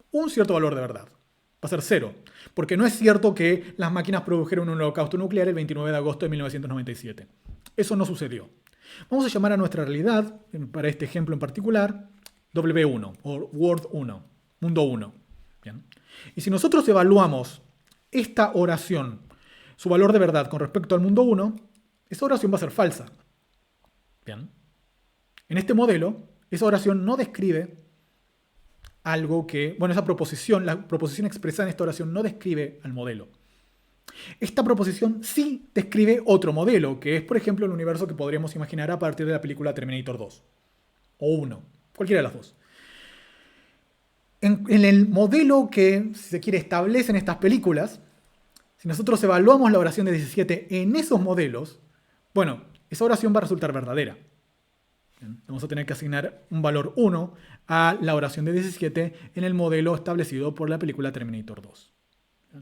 un cierto valor de verdad. Va a ser 0. Porque no es cierto que las máquinas produjeron un holocausto nuclear el 29 de agosto de 1997. Eso no sucedió. Vamos a llamar a nuestra realidad, para este ejemplo en particular, W1 o World 1, mundo 1. Bien. Y si nosotros evaluamos esta oración, su valor de verdad con respecto al mundo 1, esa oración va a ser falsa. Bien. En este modelo, esa oración no describe algo que, bueno, esa proposición, la proposición expresada en esta oración no describe al modelo. Esta proposición sí describe otro modelo, que es, por ejemplo, el universo que podríamos imaginar a partir de la película Terminator 2. O 1, cualquiera de las dos. En el modelo que, si se quiere, establecen estas películas, si nosotros evaluamos la oración de 17 en esos modelos, bueno, esa oración va a resultar verdadera. Vamos a tener que asignar un valor 1 a la oración de 17 en el modelo establecido por la película Terminator 2. O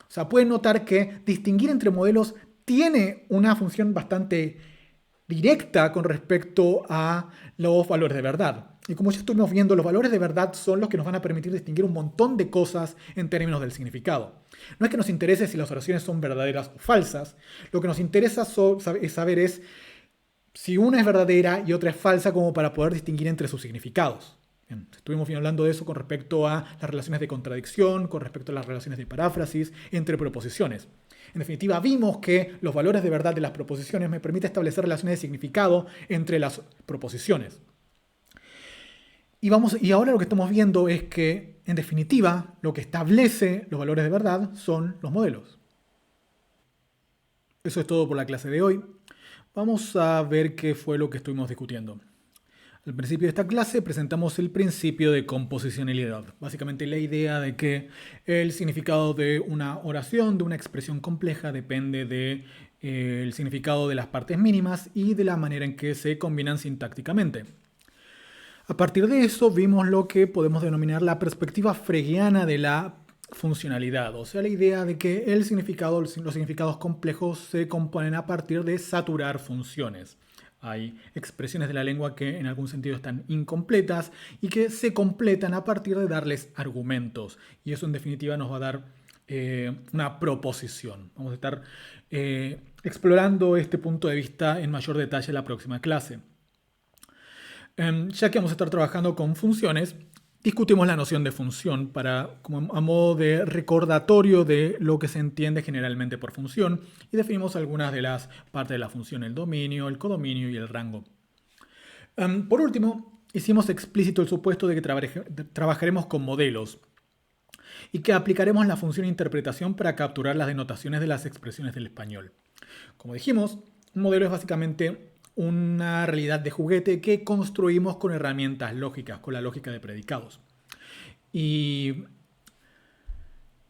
sea, pueden notar que distinguir entre modelos tiene una función bastante directa con respecto a los valores de verdad. Y como ya estuvimos viendo, los valores de verdad son los que nos van a permitir distinguir un montón de cosas en términos del significado. No es que nos interese si las oraciones son verdaderas o falsas, lo que nos interesa es saber si una es verdadera y otra es falsa, como para poder distinguir entre sus significados. Bien, estuvimos hablando de eso con respecto a las relaciones de contradicción, con respecto a las relaciones de paráfrasis entre proposiciones. En definitiva, vimos que los valores de verdad de las proposiciones me permiten establecer relaciones de significado entre las proposiciones. Y ahora lo que estamos viendo es que, en definitiva, lo que establece los valores de verdad son los modelos. Eso es todo por la clase de hoy. Vamos a ver qué fue lo que estuvimos discutiendo. Al principio de esta clase presentamos el principio de composicionalidad. Básicamente la idea de que el significado de una oración, de una expresión compleja, depende del significado de las partes mínimas y de la manera en que se combinan sintácticamente. A partir de eso vimos lo que podemos denominar la perspectiva fregiana de la funcionalidad, o sea, la idea de que los significados complejos se componen a partir de saturar funciones. Hay expresiones de la lengua que en algún sentido están incompletas y que se completan a partir de darles argumentos. Y eso en definitiva nos va a dar una proposición. Vamos a estar explorando este punto de vista en mayor detalle en la próxima clase. Ya que vamos a estar trabajando con funciones, discutimos la noción de función como a modo de recordatorio de lo que se entiende generalmente por función y definimos algunas de las partes de la función, el dominio, el codominio y el rango. Por último, hicimos explícito el supuesto de que trabajaremos con modelos y que aplicaremos la función interpretación para capturar las denotaciones de las expresiones del español. Como dijimos, un modelo es básicamente una realidad de juguete que construimos con herramientas lógicas, con la lógica de predicados. Y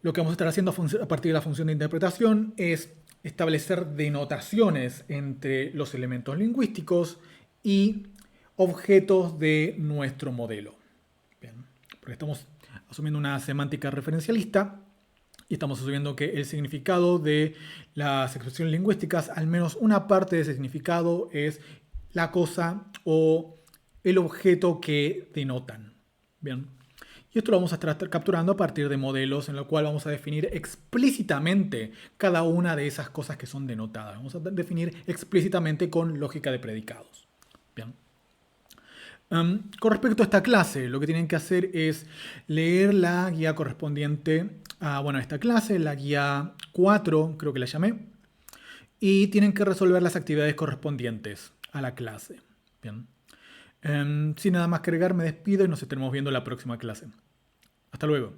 lo que vamos a estar haciendo a partir de la función de interpretación es establecer denotaciones entre los elementos lingüísticos y objetos de nuestro modelo. Bien, porque estamos asumiendo una semántica referencialista y estamos asumiendo que el significado de las expresiones lingüísticas, al menos una parte de ese significado, es la cosa o el objeto que denotan. Bien. Y esto lo vamos a estar capturando a partir de modelos en los cuales vamos a definir explícitamente cada una de esas cosas que son denotadas. Vamos a definir explícitamente con lógica de predicados. Bien. Con respecto a esta clase, lo que tienen que hacer es leer la guía correspondiente a esta clase, la guía 4, creo que la llamé, y tienen que resolver las actividades correspondientes a la clase. Bien. Sin nada más que agregar, me despido y nos estaremos viendo en la próxima clase. Hasta luego.